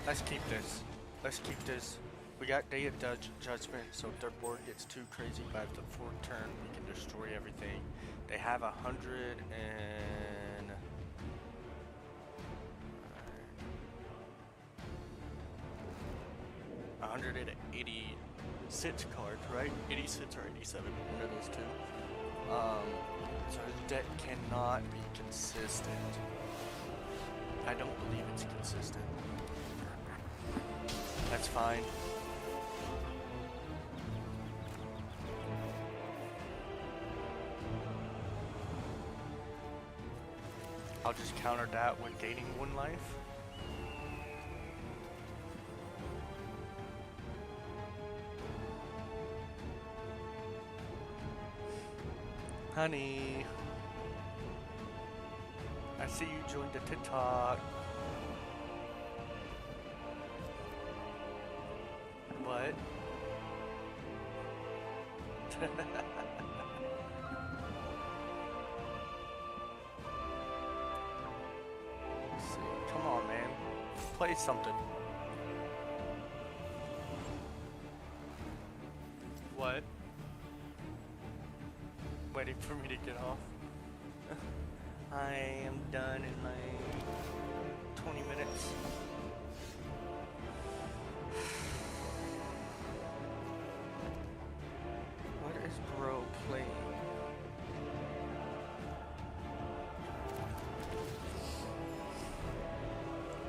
Let's keep this. Let's keep this. We got Day of Judgment, so if their board gets too crazy by the 4th turn, we can destroy everything. They have 186 cards, right? 86 or 87, one of those two. So the deck cannot be consistent. I don't believe it's consistent. That's fine. I'll just counter that with gaining 1 life. Honey, I see you joined the TikTok. What? Let's see. Come on, man. Play something. What? ready for me to get off. I am done in like 20 minutes. What is bro playing?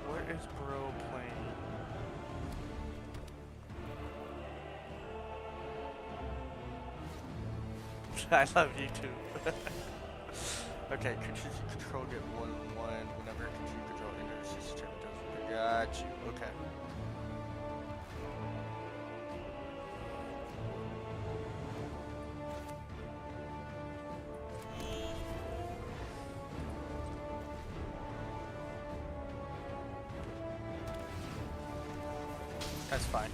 What is bro playing? I love you too. Okay, control get 1-1 whenever control enters system. Got you. Okay. That's fine.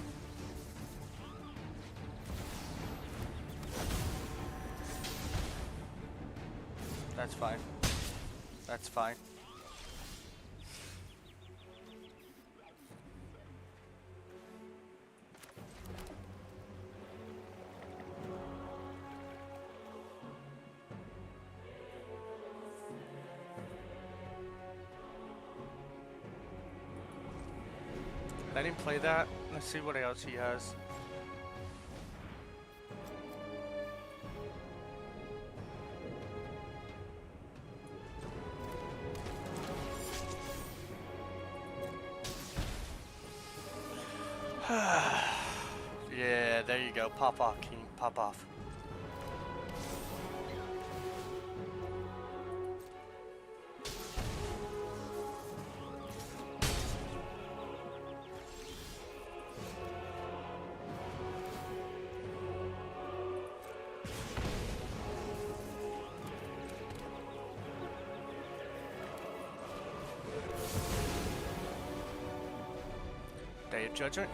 That's fine. That's fine. Let him play that. Let's see what else he has. Yeah, there you go. Pop off, King. Pop off. Day of Judgment.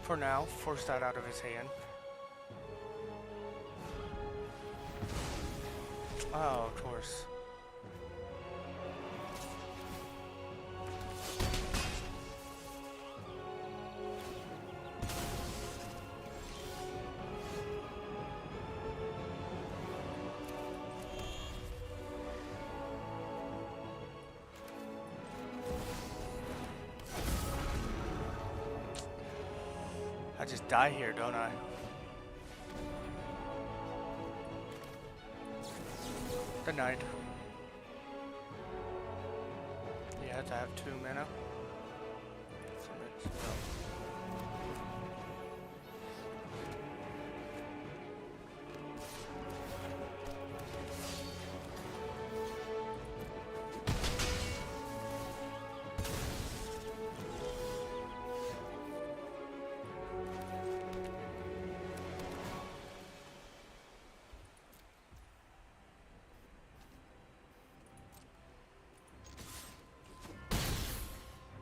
For now, force that out of his hand. Oh, of course. I just die here, don't I? Denied. You have to have 2 mana.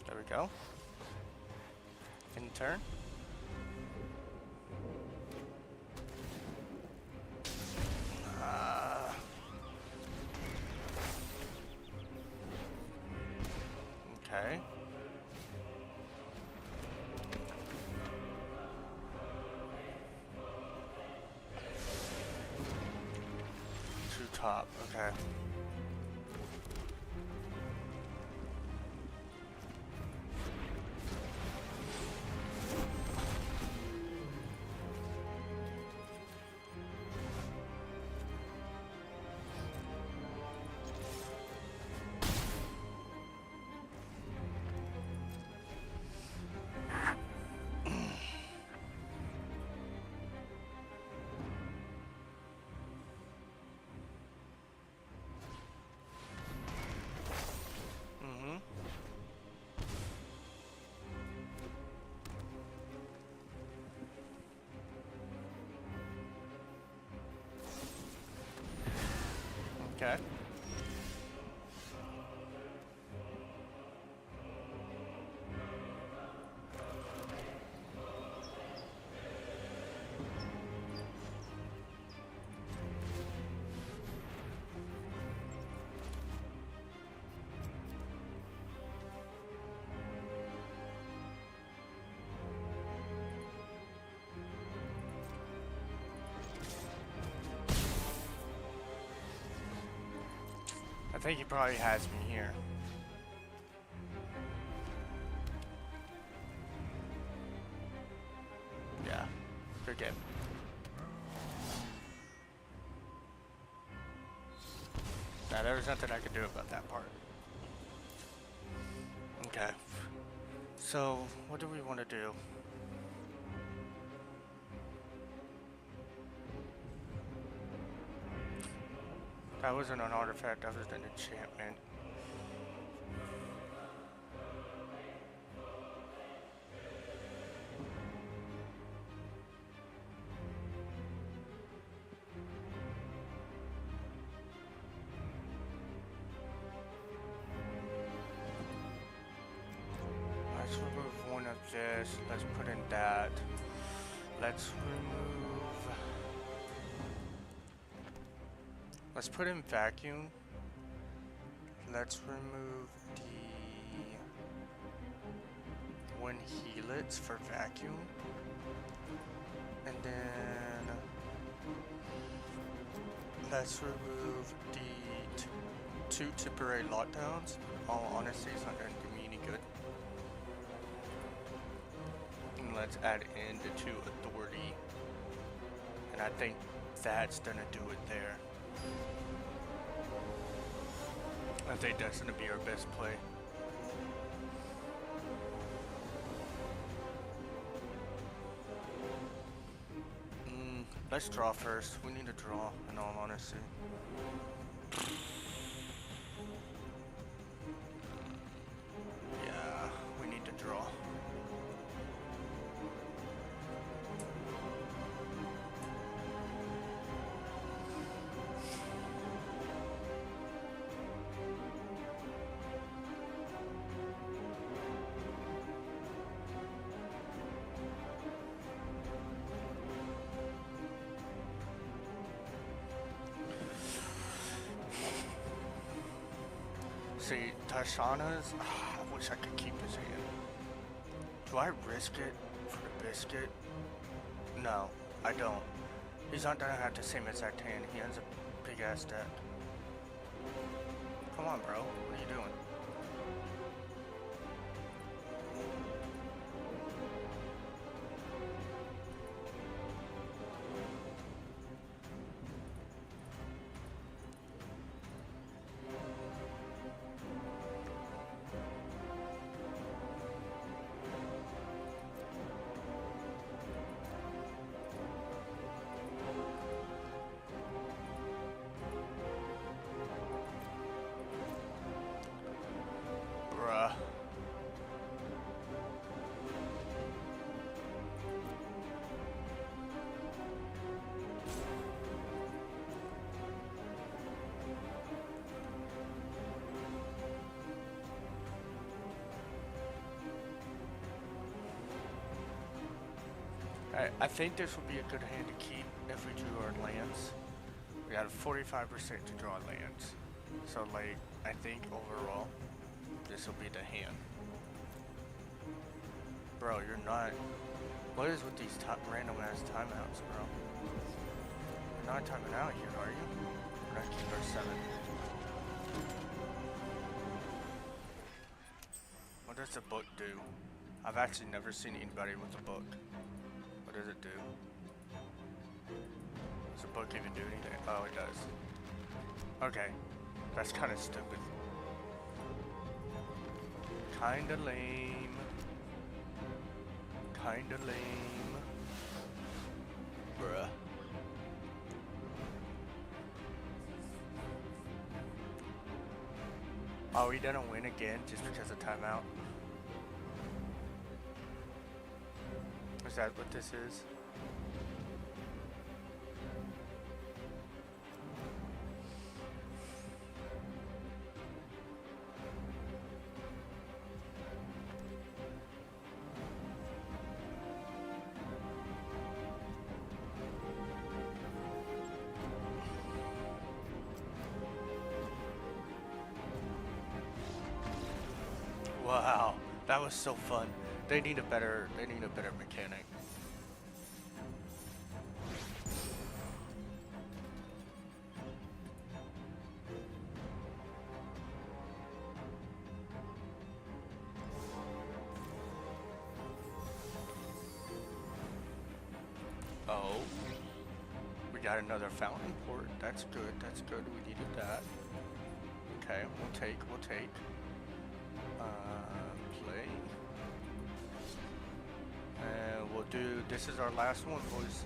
There we go. In turn. Okay. To top. Okay. Okay. I think he probably has me here. Yeah, good game. Now, there was nothing I could do about that part. Okay. So, what do we want to do? That wasn't an artifact, that was an enchantment. Let's remove one of this. Let's put in that. Let's remove... Let's put in vacuum. Let's remove the one helix for vacuum. And then let's remove the two temporary lockdowns. All honesty, it's not going to do me any good. And let's add in the two authority. And I think that's going to do it there. I think that's going to be our best play. Let's draw first. We need to draw, in all honesty. Yeah, we need to draw. See, Tashana's, I wish I could keep his hand. Do I risk it for the biscuit? No, I don't. He's not gonna have the same exact hand. He has a big ass deck. Come on, bro. What are you doing? Bruh. I think this would be a good hand to keep if we drew our lands. We got a 45% to draw lands. So like, I think overall, this will be the hand. Bro, you're not... What is with these random ass timeouts, bro? You're not timing out here, are you? We're gonna keep our 7. What does the book do? I've actually never seen anybody with a book. What does it do? Does the book even do anything? Oh, it does. Okay. That's kind of stupid. Kinda lame. Kinda lame. Bruh. Are we gonna win again just because of timeout? Is that what this is? Wow, that was so fun. They need a better mechanic. Oh, we got another fountain port. That's good. That's good. We needed that. Okay, we'll take. Play. And we'll do, this is our last one, boys.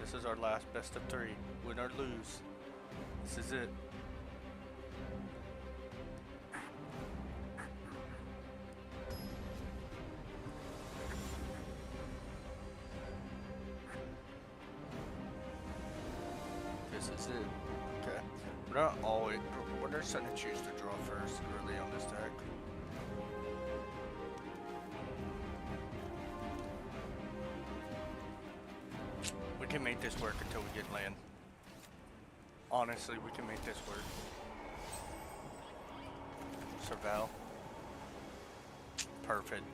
This is our last best of 3. Win or lose. This is it. This is it. Okay. We're not always, we're just going to choose to draw first early on this deck. We can make this work until we get land. Honestly, we can make this work. Surveil. Perfect.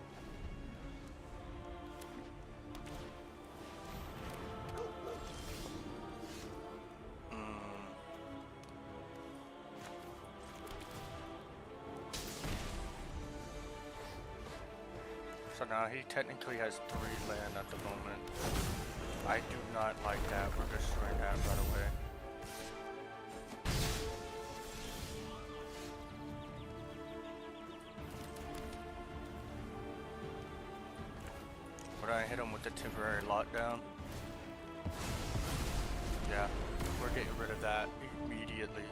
So now he technically has 3 land at the moment. I do not like that. We're destroying that right away. We're gonna hit him with the temporary lockdown. Yeah, we're getting rid of that immediately.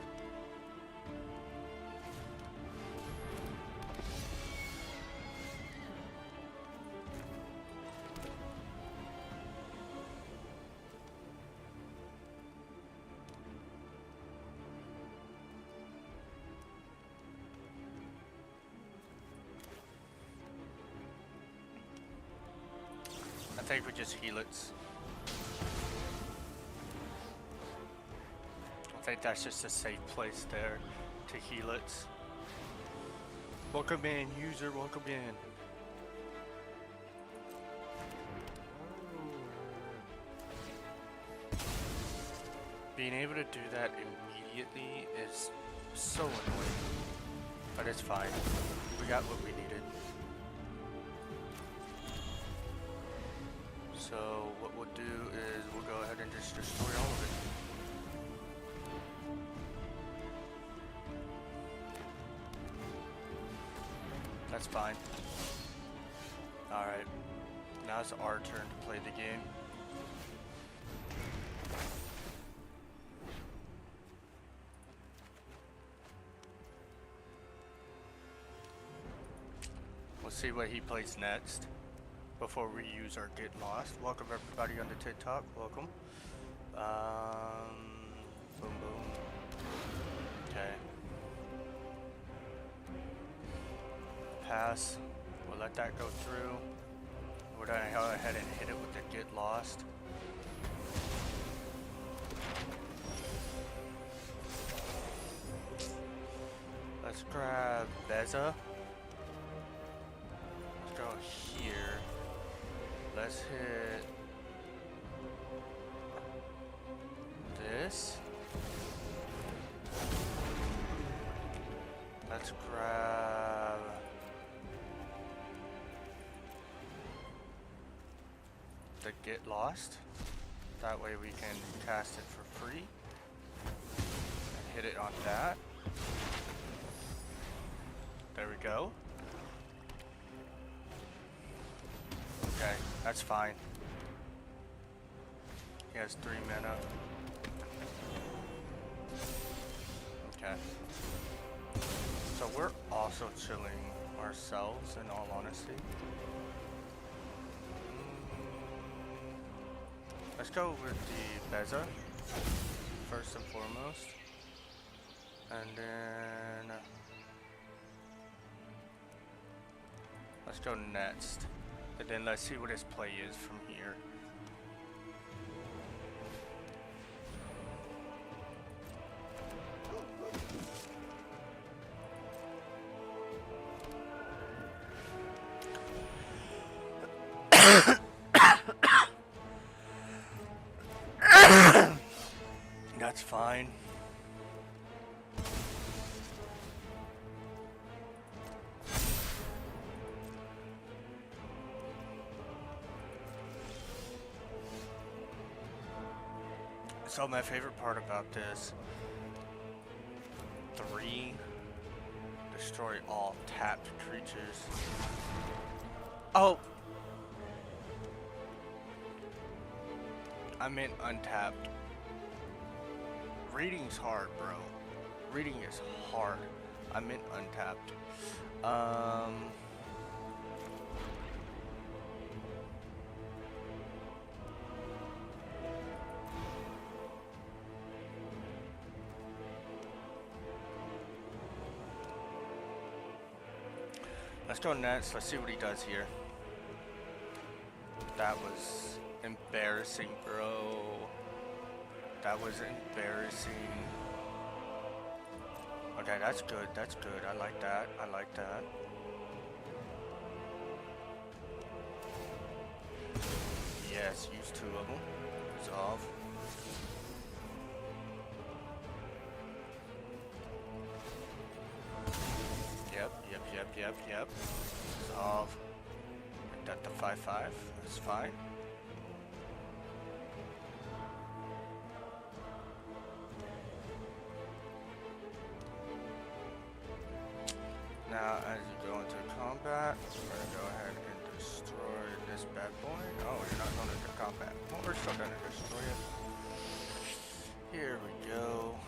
I think we just heal it. I think that's just a safe place there to heal it. Welcome in, user, welcome in. Being able to do that immediately is so annoying, but it's fine. We got what we needed. So what we'll do is we'll go ahead and just destroy all of it. That's fine. Alright. Now it's our turn to play the game. We'll see what he plays next before we use our Get Lost. Welcome everybody on the TikTok. Welcome. Boom boom. Okay. Pass. We'll let that go through. We're gonna go ahead and hit it with the Get Lost. Let's grab Beza. Let's go here. Let's hit this. Let's grab the Get Lost. That way we can cast it for free. And hit it on that. There we go. Okay, that's fine. He has 3 mana. Okay. So we're also chilling ourselves, in all honesty. Let's go with the Beza first and foremost. And then let's go next. And then let's see what his play is from here. That's fine. So my favorite part about this, 3, destroy all tapped creatures. Oh! I meant untapped. Reading's hard, bro. Reading is hard. I meant untapped. Let's go next. Let's see what he does here. That was embarrassing, bro. That was embarrassing. Okay, that's good. That's good. I like that. I like that. Yes, use 2 of them. Resolve. Yep. Resolve. Make that the 5/5. That's fine. Now, as you go into combat, we're gonna go ahead and destroy this bad boy. Oh, you're not going into combat. Well, we're still gonna destroy it. Here we go.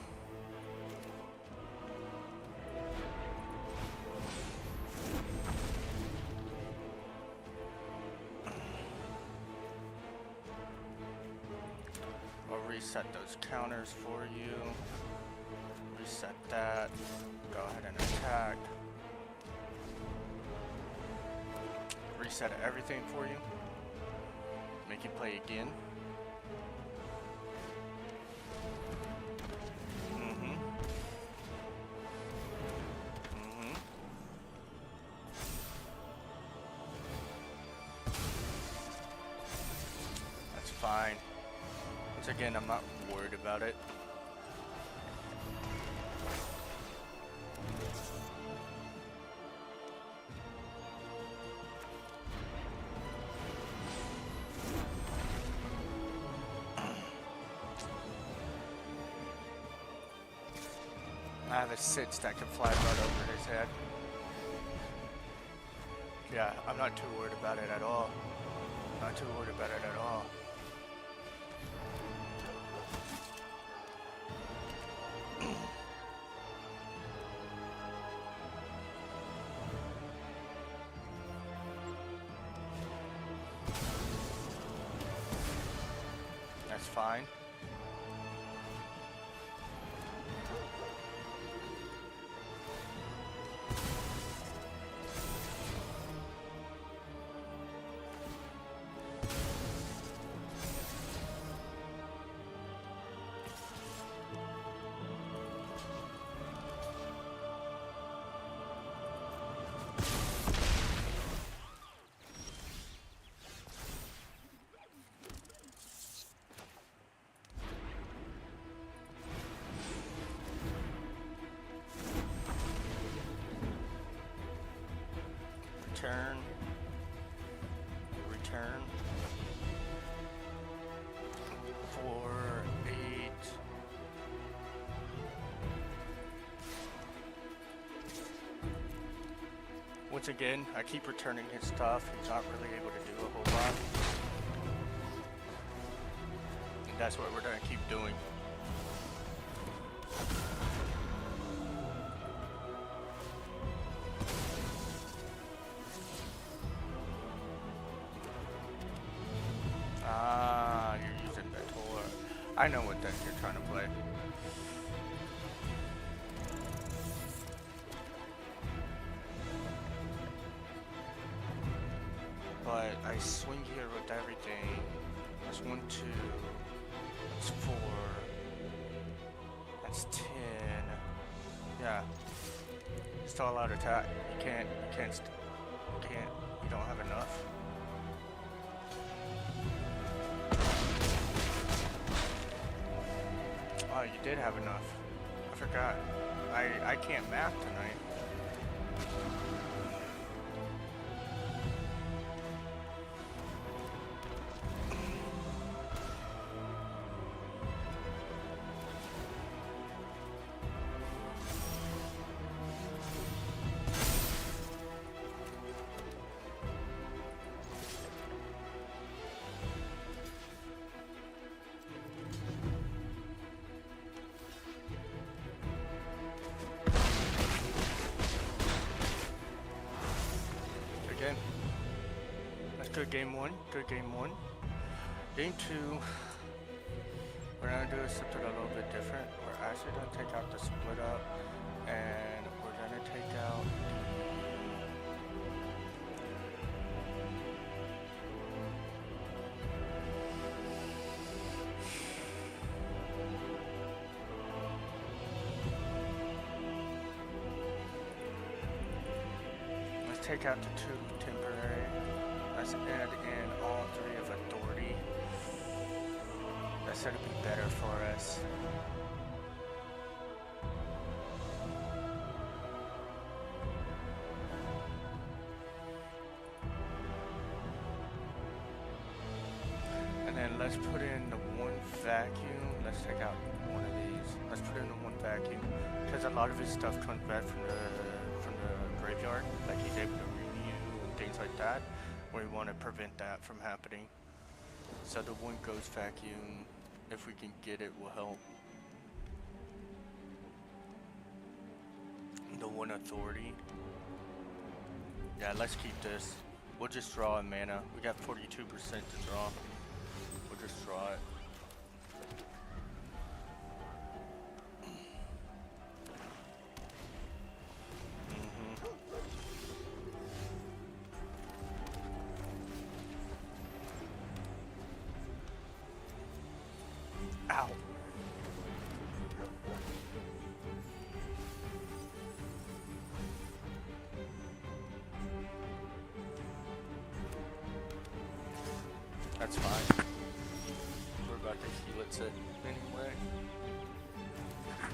I'll reset those counters for you. Reset that. Go ahead and attack. Reset everything for you. Make you play again. That's fine. Once again, I'm not worried about it. I have a 6 that can fly right over his head. Yeah, I'm not too worried about it at all. Not too worried about it at all. That's fine. Return. 4, 8. Once again, I keep returning his stuff. He's not really able to do a whole lot. And that's what we're gonna keep doing. You're using Betor. I know what deck you're trying to play. But I swing here with everything. That's 1, 2. That's 4. That's 10. Yeah. Still allowed to attack. You don't have enough. Oh, you did have enough. I forgot. I can't math tonight. Again. That's good game one. Good game one. Game two. We're gonna do something a little bit different. We're actually gonna take out the split up, and we're gonna take out let's take out the two temporary. Let's add in all three of authority. That's gonna be better for us. And then let's put in the one vacuum. Let's take out one of these. Let's put in the one vacuum because a lot of his stuff comes back from the graveyard, like he's able to renew and things like that. We want to prevent that from happening. So the one ghost vacuum, if we can get it, will help. The one authority. Yeah, let's keep this. We'll just draw a mana. We got 42% to draw. We'll just draw it. Ow. That's fine. We're about to helix it anyway. I'm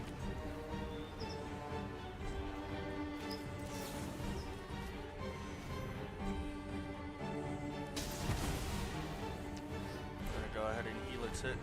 gonna go ahead and helix it.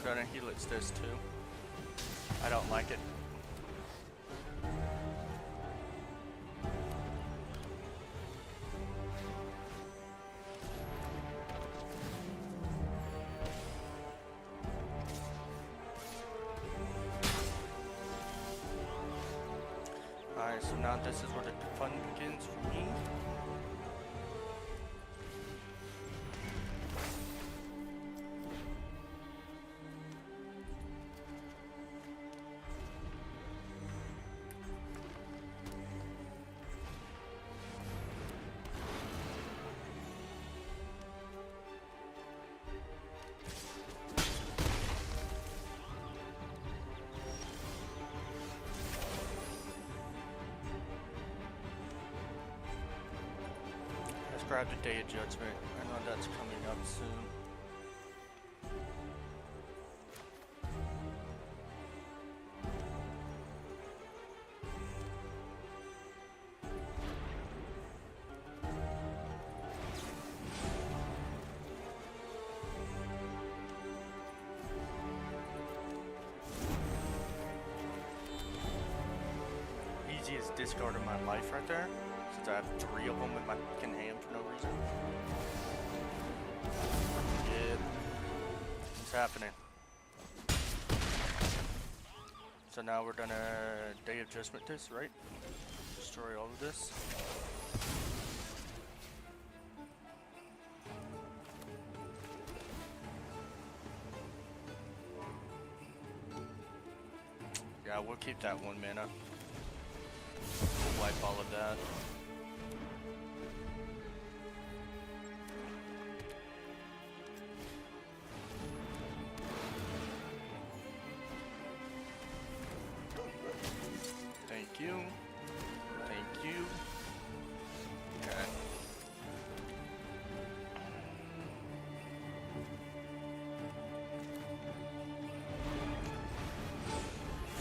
Gonna helix this too. I don't like it. Alright, so now this is where the fun begins for me. Grab the Day of Judgment. I know that's coming up soon. Easiest discard of my life right there. Since I have 3 of them in my fucking hand for no reason. Yeah. What's happening? So now we're gonna Day of Judgment this, right? Destroy all of this. Yeah, we'll keep that 1 mana. We'll wipe all of that. Thank you. Thank you. Okay.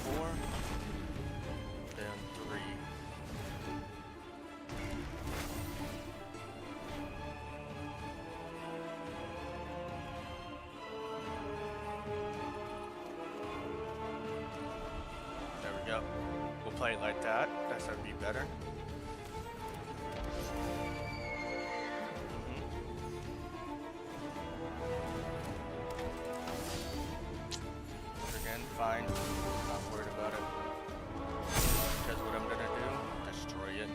Four. Then three. There we go. We'll play it like that. That's gonna be better. Again, fine. Not worried about it. Because what I'm gonna do, destroy it.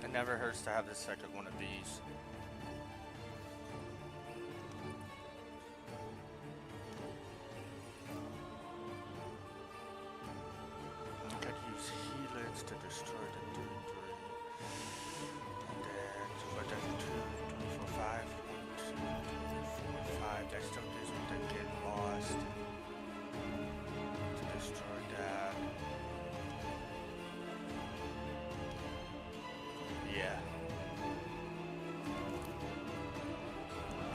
It never hurts to have the second one of these. I could use helix to destroy the 3-3. And then for the 2-3-4-5. 1-2-3-4-5. That still gives me the get lost. To destroy that. Yeah.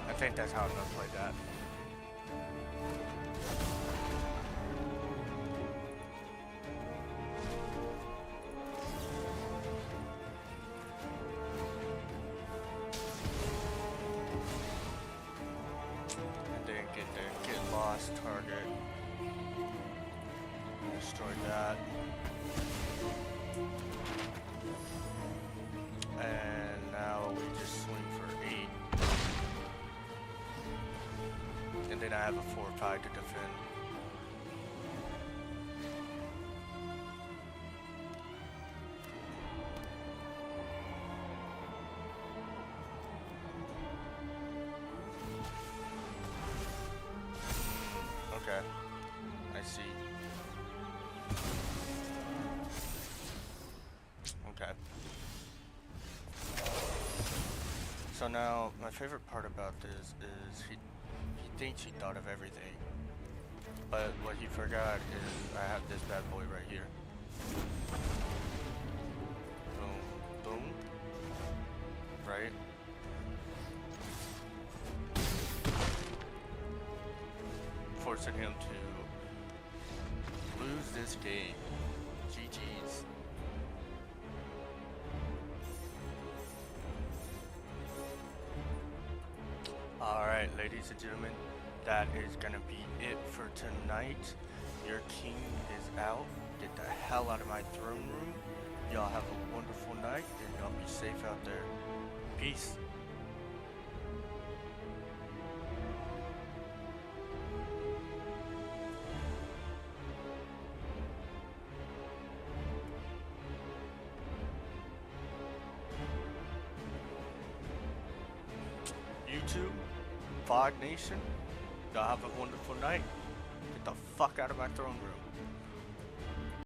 I think that's how I'm gonna play that. And then get the get lost target. Destroy that. And now we just swing for 8. And then I have a 4-5 to defend. Okay. I see. Okay. So now, my favorite part about this is he thinks he thought of everything. But what he forgot is I have this bad boy right here. Boom, boom. Right? Forcing him to lose this game. GG's. Alright, ladies and gentlemen, that is gonna be it for tonight. Your king is out. Get the hell out of my throne room. Y'all have a wonderful night, and y'all be safe out there. Peace. YouTube, Fog Nation, y'all have a wonderful night. Get the fuck out of my throne room.